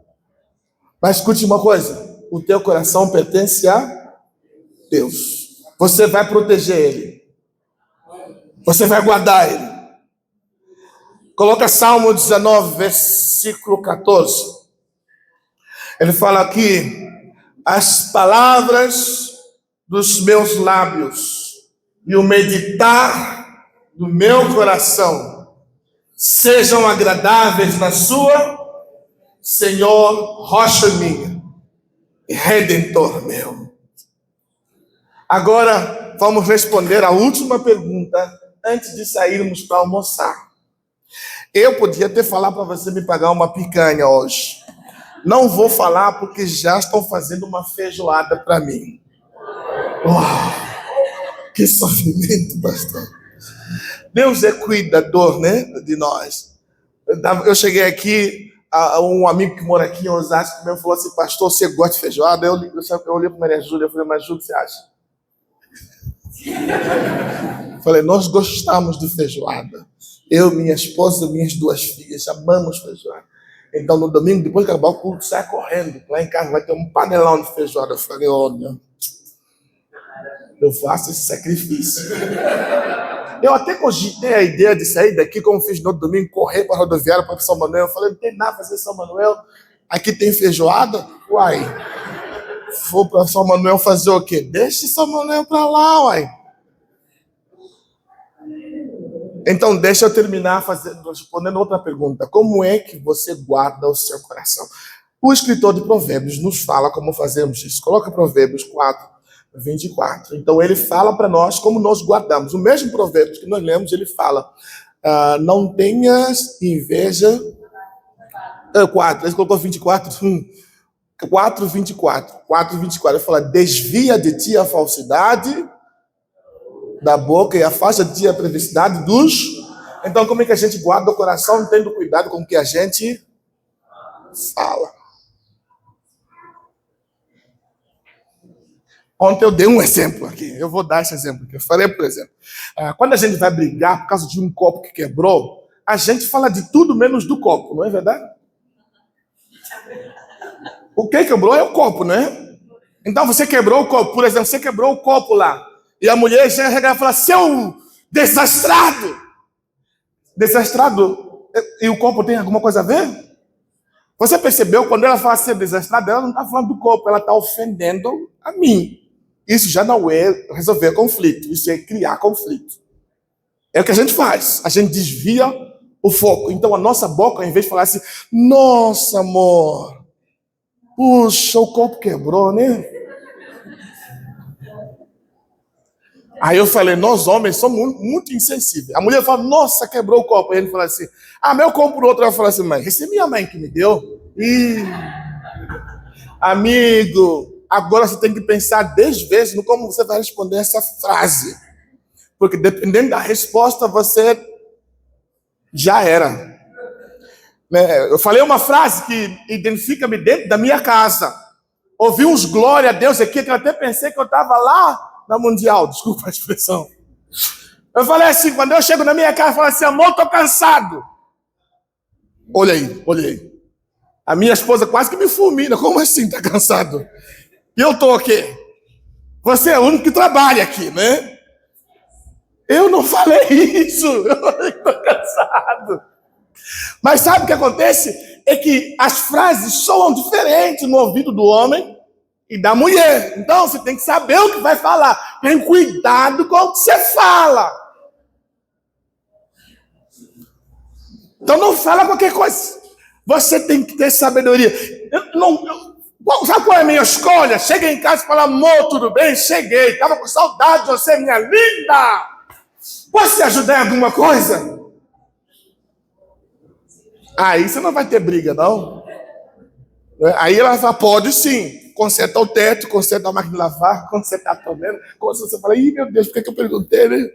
Mas escute uma coisa. O teu coração pertence a Deus. Você vai proteger ele. Você vai guardar ele. Coloca Salmo 19, versículo 14. Ele fala aqui: as palavras dos meus lábios e o meditar do meu coração sejam agradáveis na sua, Senhor, rocha minha e redentor meu. Agora vamos responder a última pergunta antes de sairmos para almoçar. Eu podia até falar para você me pagar uma picanha hoje. Não vou falar porque já estão fazendo uma feijoada para mim. Uau, que sofrimento, pastor. Deus é cuidador, né, de nós. Eu cheguei aqui, um amigo que mora aqui em Osasco me falou assim: pastor, você gosta de feijoada? Eu olhei para Maria Júlia e falei: mas Júlia, o que você acha? Falei: nós gostamos de feijoada. Eu, minha esposa, minhas duas filhas, amamos feijoada. Então, no domingo, depois de acabar o culto, sai correndo. Lá em casa vai ter um panelão de feijoada. Eu falei: olha, eu faço esse sacrifício. Eu até cogitei a ideia de sair daqui, como fiz no outro domingo, correr para a rodoviária, para São Manuel. Eu falei: não tem nada a fazer em São Manuel. Aqui tem feijoada? Uai. Vou para São Manuel fazer o quê? Deixa São Manuel para lá, uai. Então, deixa eu terminar respondendo outra pergunta. Como é que você guarda o seu coração? O escritor de Provérbios nos fala como fazemos isso. Coloca Provérbios 4, 24. Então, ele fala para nós como nós guardamos. O mesmo Provérbios que nós lemos, ele fala: não tenhas inveja. 4, ele colocou 24. 4, 24. 4, 24. Ele fala: desvia de ti a falsidade da boca e afasta de ti a perversidade dos... Então, como é que a gente guarda o coração tendo cuidado com o que a gente fala? Ontem eu dei um exemplo aqui. Eu vou dar esse exemplo aqui. Eu falei, por exemplo, quando a gente vai brigar por causa de um copo que quebrou, a gente fala de tudo menos do copo, não é verdade? O que quebrou é o copo, não é? Então, você quebrou o copo. Por exemplo, você quebrou o copo lá. E a mulher chega e fala: seu desastrado. Desastrado. E o copo tem alguma coisa a ver? Você percebeu, quando ela fala ser desastrada, ela não está falando do copo, ela está ofendendo a mim. Isso já não é resolver conflito, isso é criar conflito. É o que a gente faz, a gente desvia o foco. Então a nossa boca, ao invés de falar assim: nossa, amor, puxa, o copo quebrou, né? Aí eu falei: nós homens somos muito insensíveis. A mulher fala: nossa, quebrou o copo. Aí ele fala assim: mas eu compro outro. Ela fala assim: mas essa é minha mãe que me deu. Amigo, agora você tem que pensar 10 vezes no como você vai responder essa frase. Porque dependendo da resposta, você já era. Eu falei uma frase que identifica-me dentro da minha casa. Ouvi uns glória a Deus aqui, que eu até pensei que eu estava lá na Mundial, desculpa a expressão. Eu falei assim, quando eu chego na minha casa, eu falo assim: amor, estou cansado. Olha aí. A minha esposa quase que me fulmina. Como assim, está cansado? E eu estou aqui. Você é o único que trabalha aqui, né? Eu não falei isso. Eu falei que estou cansado. Mas sabe o que acontece? é que as frases soam diferentes no ouvido do homem e da mulher. Então, você tem que saber o que vai falar. Tem cuidado com o que você fala. Então, não fala qualquer coisa. Você tem que ter sabedoria. Sabe qual é a minha escolha? Cheguei em casa e falei, amor, tudo bem? Cheguei. Estava com saudade de você, minha linda. Posso te ajudar em alguma coisa? Aí você não vai ter briga, não. Aí ela fala, pode sim. Conserta o teto, conserta a máquina de lavar, conserta a torneira. Você fala, ih, meu Deus, por que eu perguntei, né?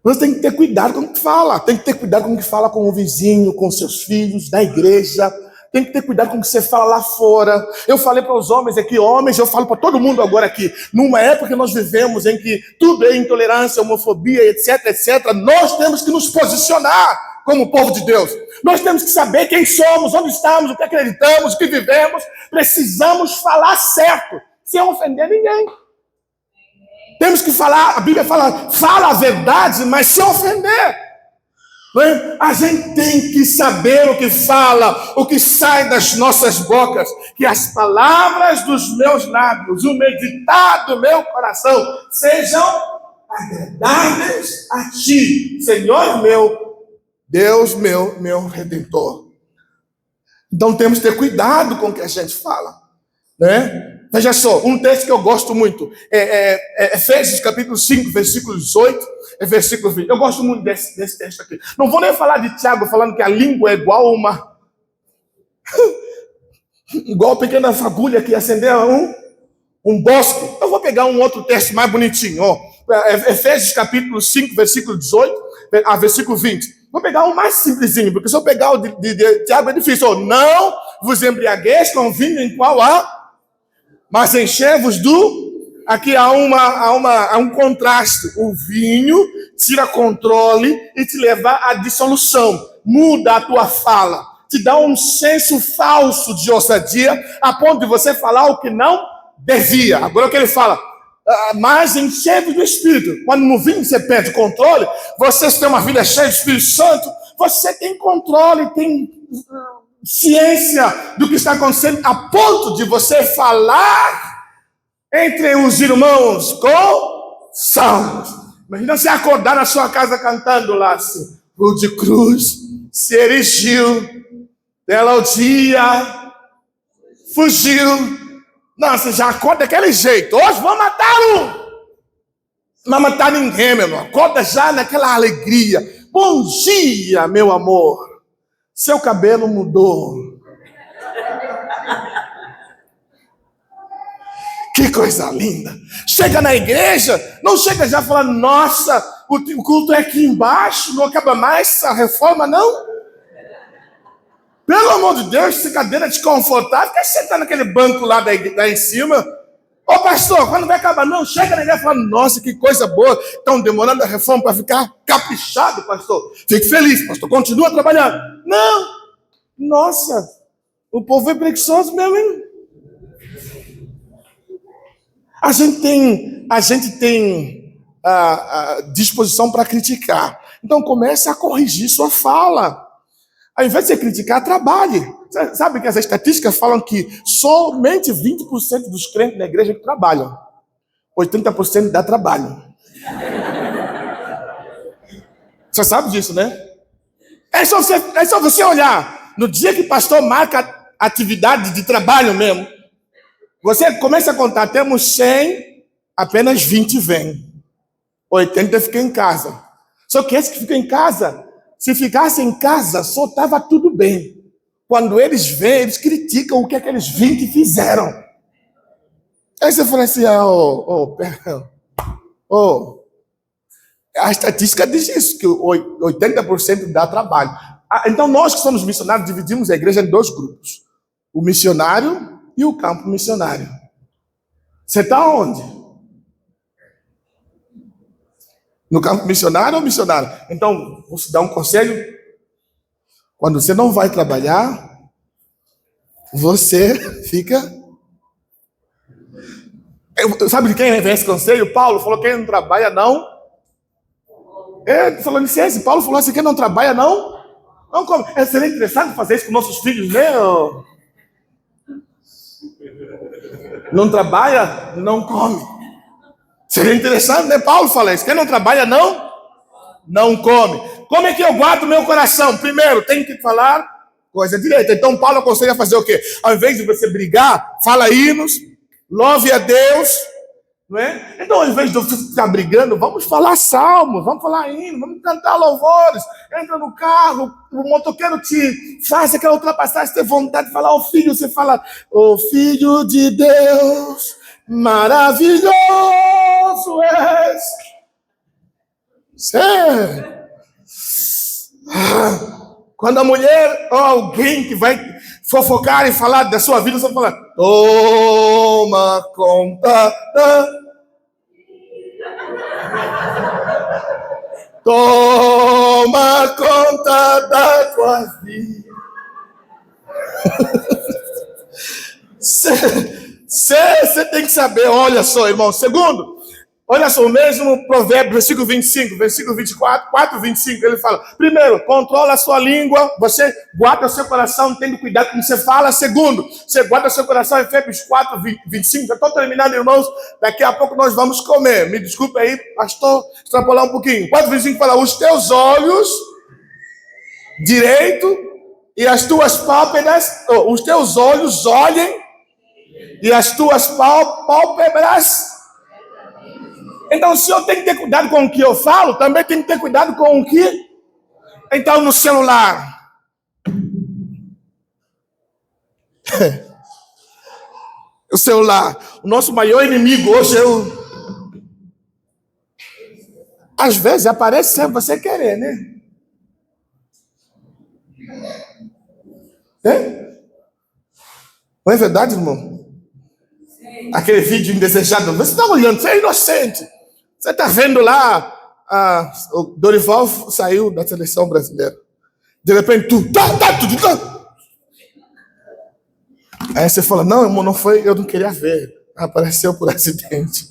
Você tem que ter cuidado com o que fala. Tem que ter cuidado com o que fala com o vizinho, com seus filhos, na igreja. Tem que ter cuidado com o que você fala lá fora. Eu falei para os homens aqui, homens, eu falo para todo mundo agora aqui. Numa época que nós vivemos em que tudo é intolerância, homofobia, etc, etc. Nós temos que nos posicionar como povo de Deus. Nós temos que saber quem somos, onde estamos, o que acreditamos, o que vivemos. Precisamos falar certo, sem ofender ninguém. Temos que falar, a Bíblia fala a verdade, mas sem ofender. A gente tem que saber o que fala, o que sai das nossas bocas, que as palavras dos meus lábios, o meditar do meu coração, sejam agradáveis a ti, Senhor meu, Deus meu Redentor. Então temos que ter cuidado com o que a gente fala, né? Veja só, um texto que eu gosto muito, Efésios capítulo 5, versículo 18, versículo 20. Eu gosto muito desse texto aqui. Não vou nem falar de Tiago, falando que a língua é igual a igual a pequena fagulha que acendeu um bosque. Eu vou pegar um outro texto mais bonitinho, ó. Efésios capítulo 5, versículo 18, a versículo 20. Vou pegar um mais simplesinho, porque se eu pegar o de Tiago é difícil. Ó, não vos embriagueis com vinho em qual há, mas enchei-vos do... Aqui há um contraste. O vinho tira controle e te leva à dissolução. Muda a tua fala. Te dá um senso falso de ousadia, a ponto de você falar o que não devia. Agora o que ele fala? Mas enchei-vos do Espírito. Quando no vinho você perde controle, você tem uma vida cheia do Espírito Santo, você tem controle, tem... ciência do que está acontecendo, a ponto de você falar entre os irmãos com salmos. Imagina você acordar na sua casa cantando lá assim, o de cruz se erigiu, dela o dia fugiu. Nossa, já acorda daquele jeito. Hoje vamos matar um. Não vai matar ninguém, meu irmão. Acorda já naquela alegria. Bom dia, meu amor. Seu cabelo mudou. Que coisa linda. Chega na igreja, não chega já falando, nossa, o culto é aqui embaixo, não acaba mais a reforma, não? Pelo amor de Deus, essa cadeira desconfortável, quer sentar naquele banco lá em cima? Ô pastor, quando vai acabar? Não, chega na igreja e fala, nossa, que coisa boa, estão demorando a reforma para ficar caprichado, pastor. Fique feliz, pastor, continua trabalhando. Não. Nossa, o povo é preguiçoso mesmo, hein? A gente tem disposição para criticar. Então comece a corrigir sua fala. Ao invés de você criticar, trabalhe. Sabe que as estatísticas falam que somente 20% dos crentes na igreja que trabalham. 80% dá trabalho. Você sabe disso, né? É só você olhar. No dia que o pastor marca atividade de trabalho mesmo, você começa a contar, temos 100, apenas 20 vêm. 80 ficam em casa. Só que esse que fica em casa, se ficasse em casa, só estava tudo bem. Quando eles vêm, eles criticam o que aqueles 20 fizeram. Aí você fala assim, a estatística diz isso, que 80% dá trabalho. Então nós que somos missionários, dividimos a igreja em dois grupos. O missionário e o campo missionário. Você está onde? No campo missionário ou missionário? Então, vou te dar um conselho. Quando você não vai trabalhar, você fica... Sabe de quem é esse conselho? Paulo falou, quem não trabalha não... Falando em ciência, Paulo falou assim, quem não trabalha não Não come. Seria interessante fazer isso com nossos filhos, né? Não trabalha, não come. Seria interessante, né? Paulo fala isso. Quem não trabalha, não come. Como é que eu guardo meu coração? Primeiro, tem que falar coisa direita. Então, Paulo aconselha a fazer o quê? Ao invés de você brigar, fala hinos, louve a Deus, não é? Então, ao invés de você ficar brigando, vamos falar salmos, vamos falar hinos, vamos cantar louvores. Entra no carro, o motoqueiro te faz aquela ultrapassagem, você tem vontade de falar ao filho, você fala, ô Filho de Deus, maravilhoso és. Sério. Quando a mulher ou alguém que vai fofocar e falar da sua vida, você fala, toma conta toma conta da tua vida. Você tem que saber, olha só, irmão. Segundo, olha só, o mesmo provérbio, versículo 25, versículo 24, 4, 25, ele fala, primeiro, controla a sua língua, você guarda o seu coração, tendo cuidado com o que você fala. Segundo, você guarda o seu coração, Efésios 4, 25, já estou terminando, irmãos, daqui a pouco nós vamos comer, me desculpe aí, pastor, extrapolar um pouquinho. 4, 25 fala, os teus olhos direito e as tuas pálpebras, os teus olhos olhem e as tuas pálpebras. Então, se eu tenho que ter cuidado com o que eu falo, também tenho que ter cuidado com o que... Então, no celular. O celular. O nosso maior inimigo hoje é o... Às vezes aparece sem você querer, né? Não é verdade, irmão? Aquele vídeo indesejado. Você está olhando, você é inocente. Você está vendo lá, o Dorival saiu da seleção brasileira. De repente, Aí você fala, não, irmão, não foi, eu não queria ver. Apareceu por acidente.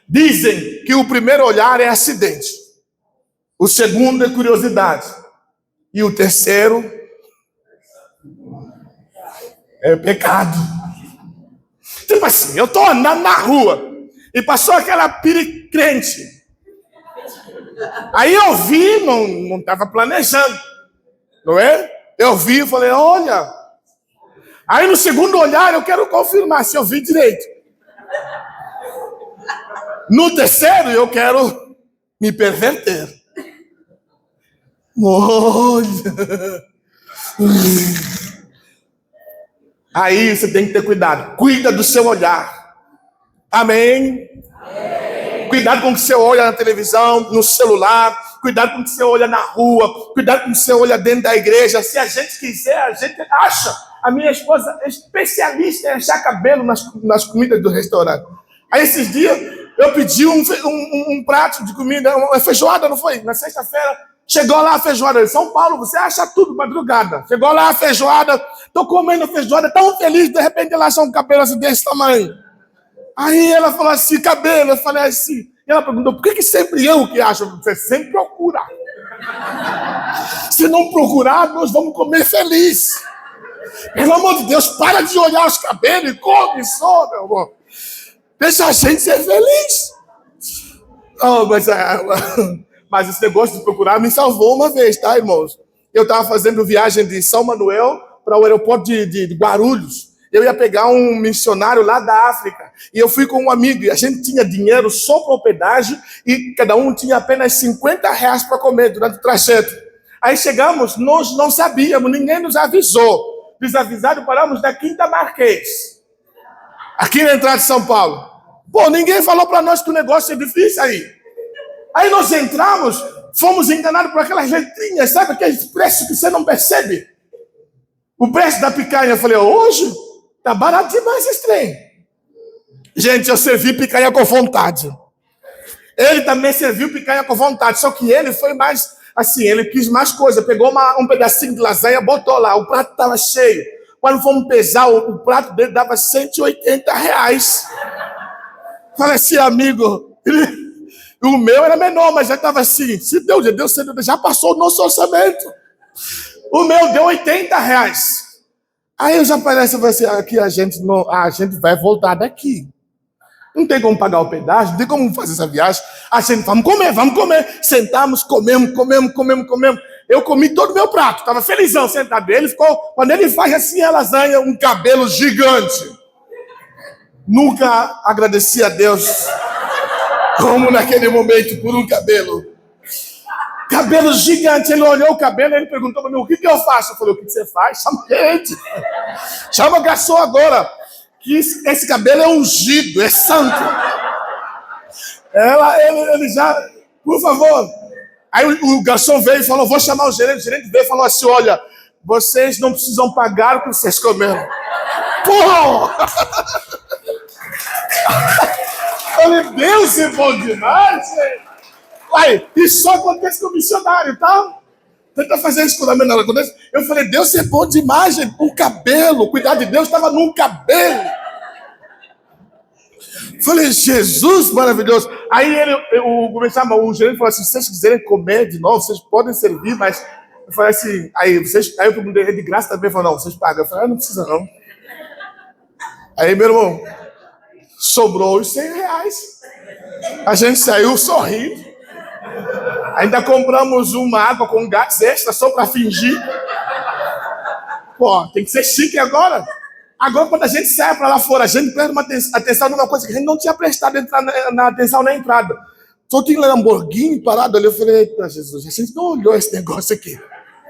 Dizem que o primeiro olhar é acidente. O segundo é curiosidade. E o terceiro é pecado. Tipo assim, eu estou andando na rua e passou aquela piricrente. Aí eu vi, não estava planejando, não é? Eu vi e falei, olha. Aí no segundo olhar eu quero confirmar se eu vi direito. No terceiro eu quero me perverter. Olha. Aí você tem que ter cuidado. Cuida do seu olhar. Amém? Amém. Cuidado com o que você olha na televisão, no celular. Cuidado com o que você olha na rua. Cuidado com o que você olha dentro da igreja. Se a gente quiser, a gente acha. A minha esposa é especialista em achar cabelo nas comidas do restaurante. Aí esses dias eu pedi um prato de comida, uma feijoada, não foi? Na sexta-feira. Chegou lá a feijoada. Em São Paulo, você acha tudo madrugada. Chegou lá a feijoada. Tô comendo a feijoada, tão feliz. De repente ela acha um cabelo assim desse tamanho. Aí ela falou assim, cabelo. Eu falei assim. E ela perguntou, por que sempre eu que acho? Você sempre procura. Se não procurar, nós vamos comer feliz. Pelo amor de Deus, para de olhar os cabelos e come só, meu amor. Deixa a gente ser feliz. Oh, mas esse negócio de procurar me salvou uma vez, tá, irmãos? Eu estava fazendo viagem de São Manuel para o aeroporto de Guarulhos. Eu ia pegar um missionário lá da África. E eu fui com um amigo. E a gente tinha dinheiro só para o pedágio. E cada um tinha apenas R$50 para comer durante o trajeto. Aí chegamos, nós não sabíamos, ninguém nos avisou. Desavisado, paramos na Quinta Marquês. Aqui na entrada de São Paulo. Pô, ninguém falou para nós que o negócio é difícil aí. Aí nós entramos, fomos enganados por aquelas letrinhas, sabe aqueles preços que você não percebe? O preço da picanha, eu falei, hoje tá barato demais esse trem. Gente, eu servi picanha com vontade. Ele também serviu picanha com vontade, só que ele foi mais, assim, ele quis mais coisa. Pegou um pedacinho de lasanha, botou lá, o prato estava cheio. Quando fomos pesar, o prato dele dava R$180. Falei assim, amigo, o meu era menor, mas já estava assim, se Deus já passou o nosso orçamento. O meu deu R$ 80. Aí eu já parece, vai ser aqui a gente vai voltar daqui. Não tem como pagar o pedágio, não tem como fazer essa viagem. A gente, vamos comer. Sentamos, comemos. Eu comi todo o meu prato, estava felizão sentado. Ele ficou, quando ele faz assim a lasanha, um cabelo gigante. Nunca agradeci a Deus como naquele momento por um cabelo. Cabelo gigante. Ele olhou o cabelo e ele perguntou para mim, o que eu faço? Eu falei, o que você faz? Chama gente. Chama o garçom agora. Que esse cabelo é ungido, é santo. Ele já, por favor. Aí o garçom veio e falou, vou chamar o gerente. O gerente veio e falou assim, olha, vocês não precisam pagar o que vocês comeram. Pô! Falei, Deus é bom demais, gente. Uai, isso só acontece com o missionário, tá? Tenta fazer isso quando a menina acontece. Eu falei, Deus é bom demais, gente. O cabelo, o cuidado de Deus estava no cabelo. Falei, Jesus maravilhoso. Aí o gerente falou assim, se vocês quiserem comer de novo, vocês podem servir, mas eu falei assim, aí eu perguntei, é de graça também? Ele falou, não, vocês pagam. Eu falei, não precisa não. Aí, meu irmão, sobrou os R$100. A gente saiu sorrindo. Ainda compramos uma água com gás extra só para fingir. Pô, tem que ser chique agora. Agora, quando a gente sai para lá fora, a gente presta uma atenção numa coisa que a gente não tinha prestado na atenção na entrada. Só tinha Lamborghini parado ali. Eu falei, eita Jesus, a gente não olhou esse negócio aqui.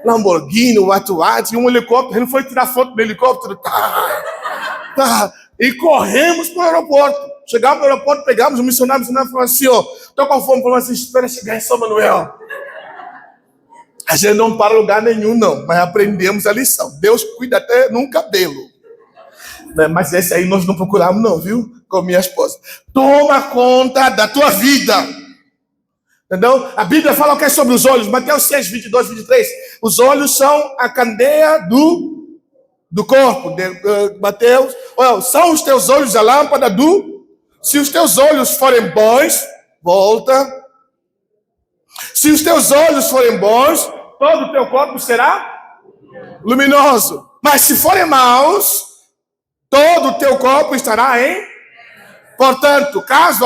Lamborghini, Watuat, um helicóptero. A gente foi tirar foto do helicóptero. Tá. E corremos para o aeroporto. Chegamos no aeroporto, pegamos o missionário falou assim, ó, tô com fome, falou assim, espera chegar em São Manuel. A gente não para lugar nenhum, não, mas aprendemos a lição. Deus cuida até num cabelo. Né? Mas esse aí nós não procuramos, não, viu? Com minha esposa. Toma conta da tua vida. Entendeu? A Bíblia fala o que é sobre os olhos. Mateus 6, 22, 23. Os olhos são a candeia do corpo. Mateus, são os teus olhos a lâmpada do... Se os teus olhos forem bons, volta. Se os teus olhos forem bons, todo o teu corpo será luminoso. Mas se forem maus, todo o teu corpo estará em... Portanto, caso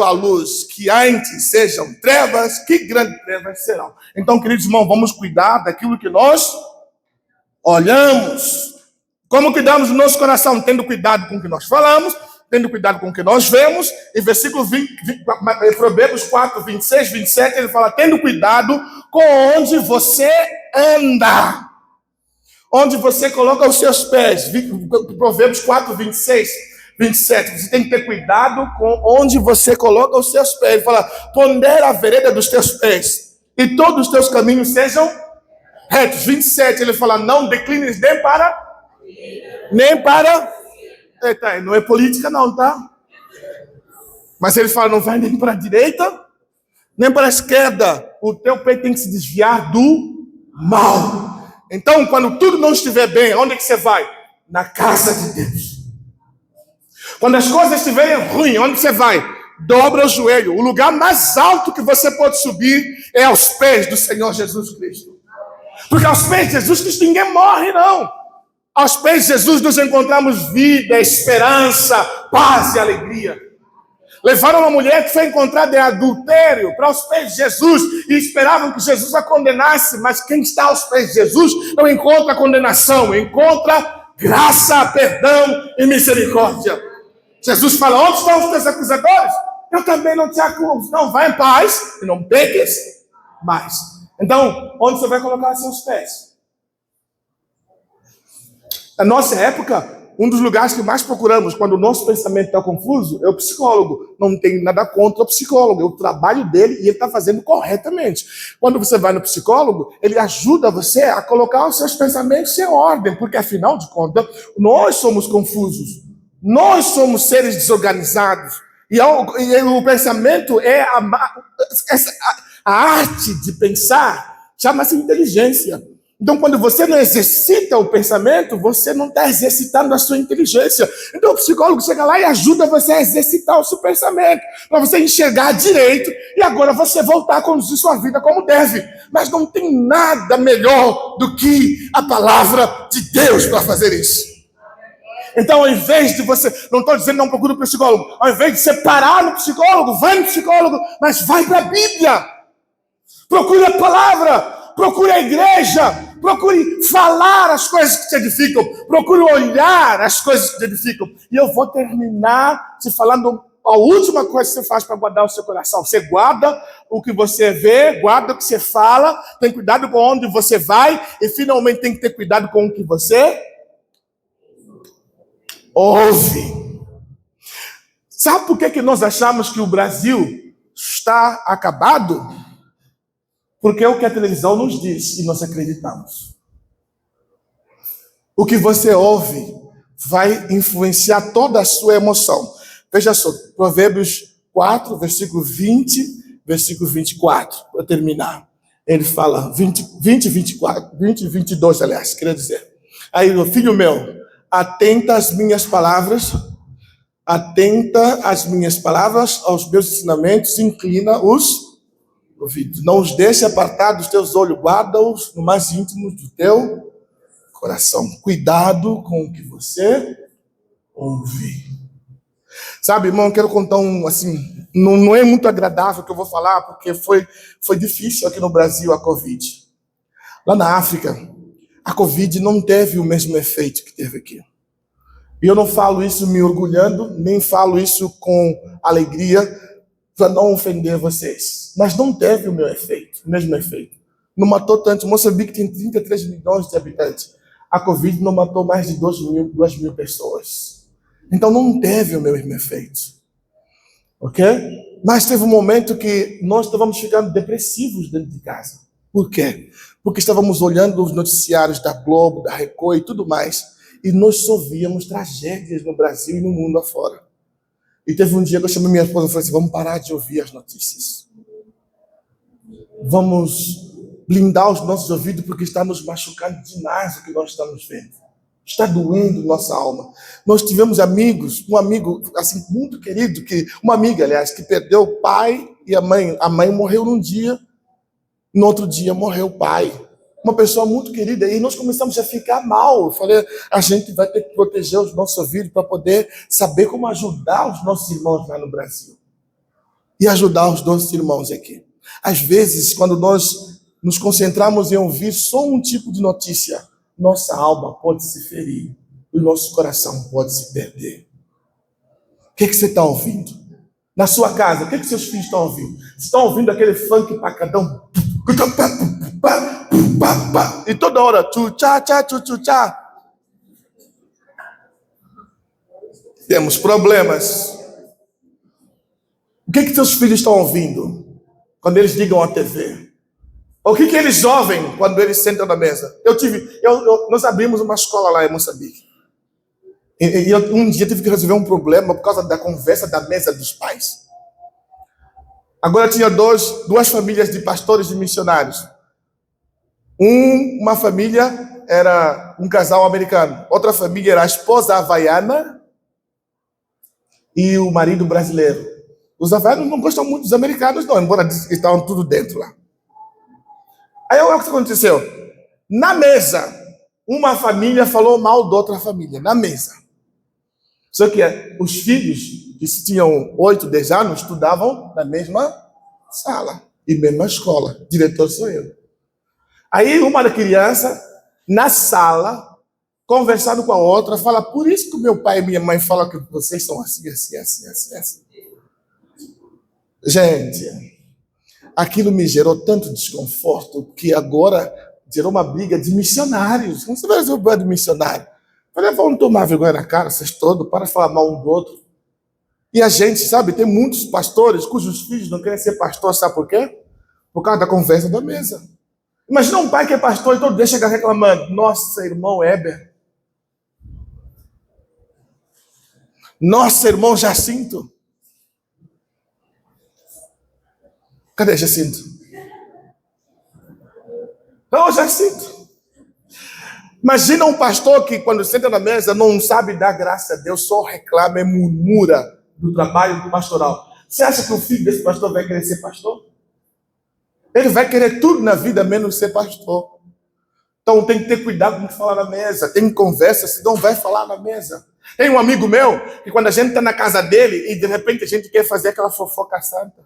a luz que antes sejam trevas, que grandes trevas serão. Então, queridos irmãos, vamos cuidar daquilo que nós olhamos. Como cuidamos do nosso coração? Tendo cuidado com o que nós falamos, tendo cuidado com o que nós vemos. Em versículo 20, Provérbios 4, 26, 27, ele fala, tendo cuidado com onde você anda. Onde você coloca os seus pés. Provérbios 4, 26, 27. Você tem que ter cuidado com onde você coloca os seus pés. Ele fala, pondera a vereda dos teus pés, e todos os teus caminhos sejam retos. 27, ele fala, não declines nem para... Eita, não é política não, tá? Mas ele fala, não vai nem para a direita, nem para a esquerda. O teu pé tem que se desviar do mal. Então, quando tudo não estiver bem, onde é que você vai? Na casa de Deus. Quando as coisas estiverem ruins, onde você vai? Dobra o joelho. O lugar mais alto que você pode subir é aos pés do Senhor Jesus Cristo. Porque aos pés de Jesus Cristo ninguém morre, não. Aos pés de Jesus nos encontramos vida, esperança, paz e alegria. Levaram uma mulher que foi encontrada em adultério para os pés de Jesus e esperavam que Jesus a condenasse, mas quem está aos pés de Jesus não encontra condenação, encontra graça, perdão e misericórdia. Jesus fala, onde estão os teus acusadores? Eu também não te acuso. Não, vai em paz e não peques mais. Então, onde você vai colocar seus pés? Na nossa época, um dos lugares que mais procuramos quando o nosso pensamento está confuso é o psicólogo. Não tem nada contra o psicólogo, é o trabalho dele e ele está fazendo corretamente. Quando você vai no psicólogo, ele ajuda você a colocar os seus pensamentos em ordem, porque afinal de contas, nós somos confusos, nós somos seres desorganizados. E o pensamento é a arte de pensar, chama-se inteligência. Então, quando você não exercita o pensamento, você não está exercitando a sua inteligência. Então, o psicólogo chega lá e ajuda você a exercitar o seu pensamento, para você enxergar direito e agora você voltar a conduzir sua vida como deve. Mas não tem nada melhor do que a palavra de Deus para fazer isso. Então, ao invés de você, não estou dizendo não procure o psicólogo, ao invés de você parar no psicólogo, vai no psicólogo, mas vai para a Bíblia. Procure a palavra. Procure a igreja, procure falar as coisas que te edificam, procure olhar as coisas que te edificam. E eu vou terminar te falando a última coisa que você faz para guardar o seu coração. Você guarda o que você vê, guarda o que você fala, tem cuidado com onde você vai e finalmente tem que ter cuidado com o que você ouve. Sabe por que nós achamos que o Brasil está acabado? Porque é o que a televisão nos diz e nós acreditamos. O que você ouve vai influenciar toda a sua emoção. Veja só, Provérbios 4, versículo 20, versículo 24, para terminar. Ele fala, 24, 20 e 22, aliás, queria dizer. Aí, filho meu, atenta às minhas palavras, aos meus ensinamentos, inclina os ouvidos. Não os deixe apartar dos teus olhos, guarda-os no mais íntimo do teu coração. Cuidado com o que você ouve. Sabe, irmão, eu quero contar não é muito agradável o que eu vou falar, porque foi difícil aqui no Brasil a Covid. Lá na África, a Covid não teve o mesmo efeito que teve aqui. E eu não falo isso me orgulhando, nem falo isso com alegria, para não ofender vocês. Mas não teve o mesmo efeito. Não matou tanto. Moçambique tem 33 milhões de habitantes. A Covid não matou mais de 2 mil pessoas. Então não teve o mesmo efeito. Ok? Mas teve um momento que nós estávamos ficando depressivos dentro de casa. Por quê? Porque estávamos olhando os noticiários da Globo, da Record e tudo mais. E nós só víamos tragédias no Brasil e no mundo afora. E teve um dia que eu chamei minha esposa e falei assim, vamos parar de ouvir as notícias. Vamos blindar os nossos ouvidos porque está nos machucando demais o que nós estamos vendo. Está doendo nossa alma. Nós tivemos amigos, um amigo assim muito querido, uma amiga, aliás, que perdeu o pai e a mãe. A mãe morreu num dia, no outro dia morreu o pai. Uma pessoa muito querida, e nós começamos a ficar mal. Eu falei, a gente vai ter que proteger os nossos ouvidos para poder saber como ajudar os nossos irmãos lá no Brasil. E ajudar os nossos irmãos aqui. Às vezes, quando nós nos concentramos em ouvir só um tipo de notícia, nossa alma pode se ferir, e o nosso coração pode se perder. O que você está ouvindo? Na sua casa, o que seus filhos estão ouvindo? Estão ouvindo aquele funk pacadão? E toda hora, tchá. Temos problemas. O que seus filhos estão ouvindo quando eles ligam a TV? O que eles ouvem quando eles sentam na mesa? Nós abrimos uma escola lá em Moçambique. E eu, um dia tive que resolver um problema por causa da conversa da mesa dos pais. Agora tinha duas famílias de pastores e missionários. Uma família era um casal americano. Outra família era a esposa havaiana e o marido brasileiro. Os havaianos não gostam muito dos americanos, não, embora estavam tudo dentro lá. Aí olha o que aconteceu. Na mesa, uma família falou mal da outra família. Na mesa. Só que os filhos, que tinham 8, 10 anos, estudavam na mesma sala e mesma escola. O diretor sou eu. Aí uma criança, na sala, conversando com a outra, fala, por isso que o meu pai e minha mãe falam que vocês são assim. Gente, aquilo me gerou tanto desconforto que agora gerou uma briga de missionários. Como você vai resolver de missionário? Eu falei, vamos tomar vergonha na cara, vocês todos, para falar mal um do outro. E a gente, sabe, tem muitos pastores cujos filhos não querem ser pastor, sabe por quê? Por causa da conversa da mesa. Imagina um pai que é pastor e todo dia chega reclamando, nossa, irmão Heber. Nossa, irmão Jacinto. Cadê Jacinto? Não, Jacinto. Imagina um pastor que, quando senta na mesa, não sabe dar graça a Deus, só reclama e murmura do trabalho pastoral. Você acha que o filho desse pastor vai querer ser pastor? Ele vai querer tudo na vida, menos ser pastor. Então tem que ter cuidado com o que falar na mesa. Tem conversa, senão vai falar na mesa. Tem um amigo meu, que quando a gente está na casa dele, e de repente a gente quer fazer aquela fofoca santa.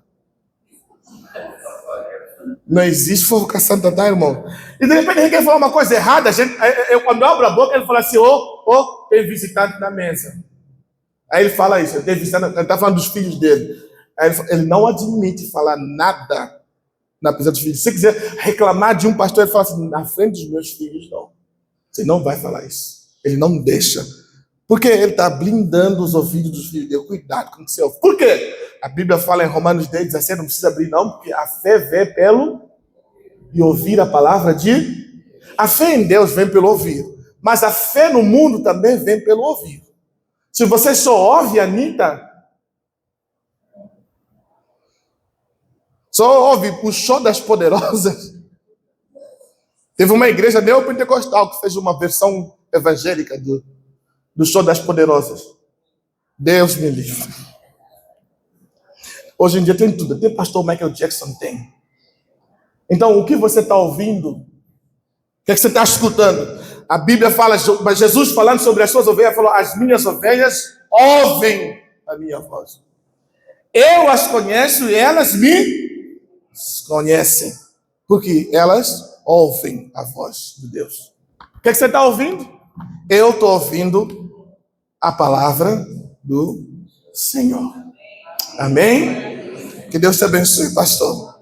Não existe fofoca santa, tá, irmão? E de repente a gente quer falar uma coisa errada, eu quando eu abro a boca, ele fala assim, tem visitante na mesa. Aí ele fala isso, tem visitante, ele está falando dos filhos dele. Aí ele não admite falar nada na presença dos filhos. Se você quiser reclamar de um pastor, ele fala assim, na frente dos meus filhos, não. Você não vai falar isso. Ele não deixa. Porque ele está blindando os ouvidos dos filhos dele. Cuidado com o que você ouve. Por quê? A Bíblia fala em Romanos 10, 17, não precisa abrir não, porque a fé vem pelo e ouvir a palavra de... A fé em Deus vem pelo ouvir, mas a fé no mundo também vem pelo ouvir. Se você só ouve a Anitta, só ouve o show das poderosas. Teve uma igreja neopentecostal que fez uma versão evangélica do show das poderosas. Deus me livre. Hoje em dia tem tudo. Tem pastor Michael Jackson, tem. Então, o que você está ouvindo? O que é que você está escutando? A Bíblia fala, mas Jesus falando sobre as suas ovelhas, falou, as minhas ovelhas ouvem a minha voz. Eu as conheço e elas me conhecem. Porque elas ouvem a voz de Deus. O que é que você está ouvindo? Eu estou ouvindo a palavra do Senhor. Amém? Que Deus te abençoe, pastor.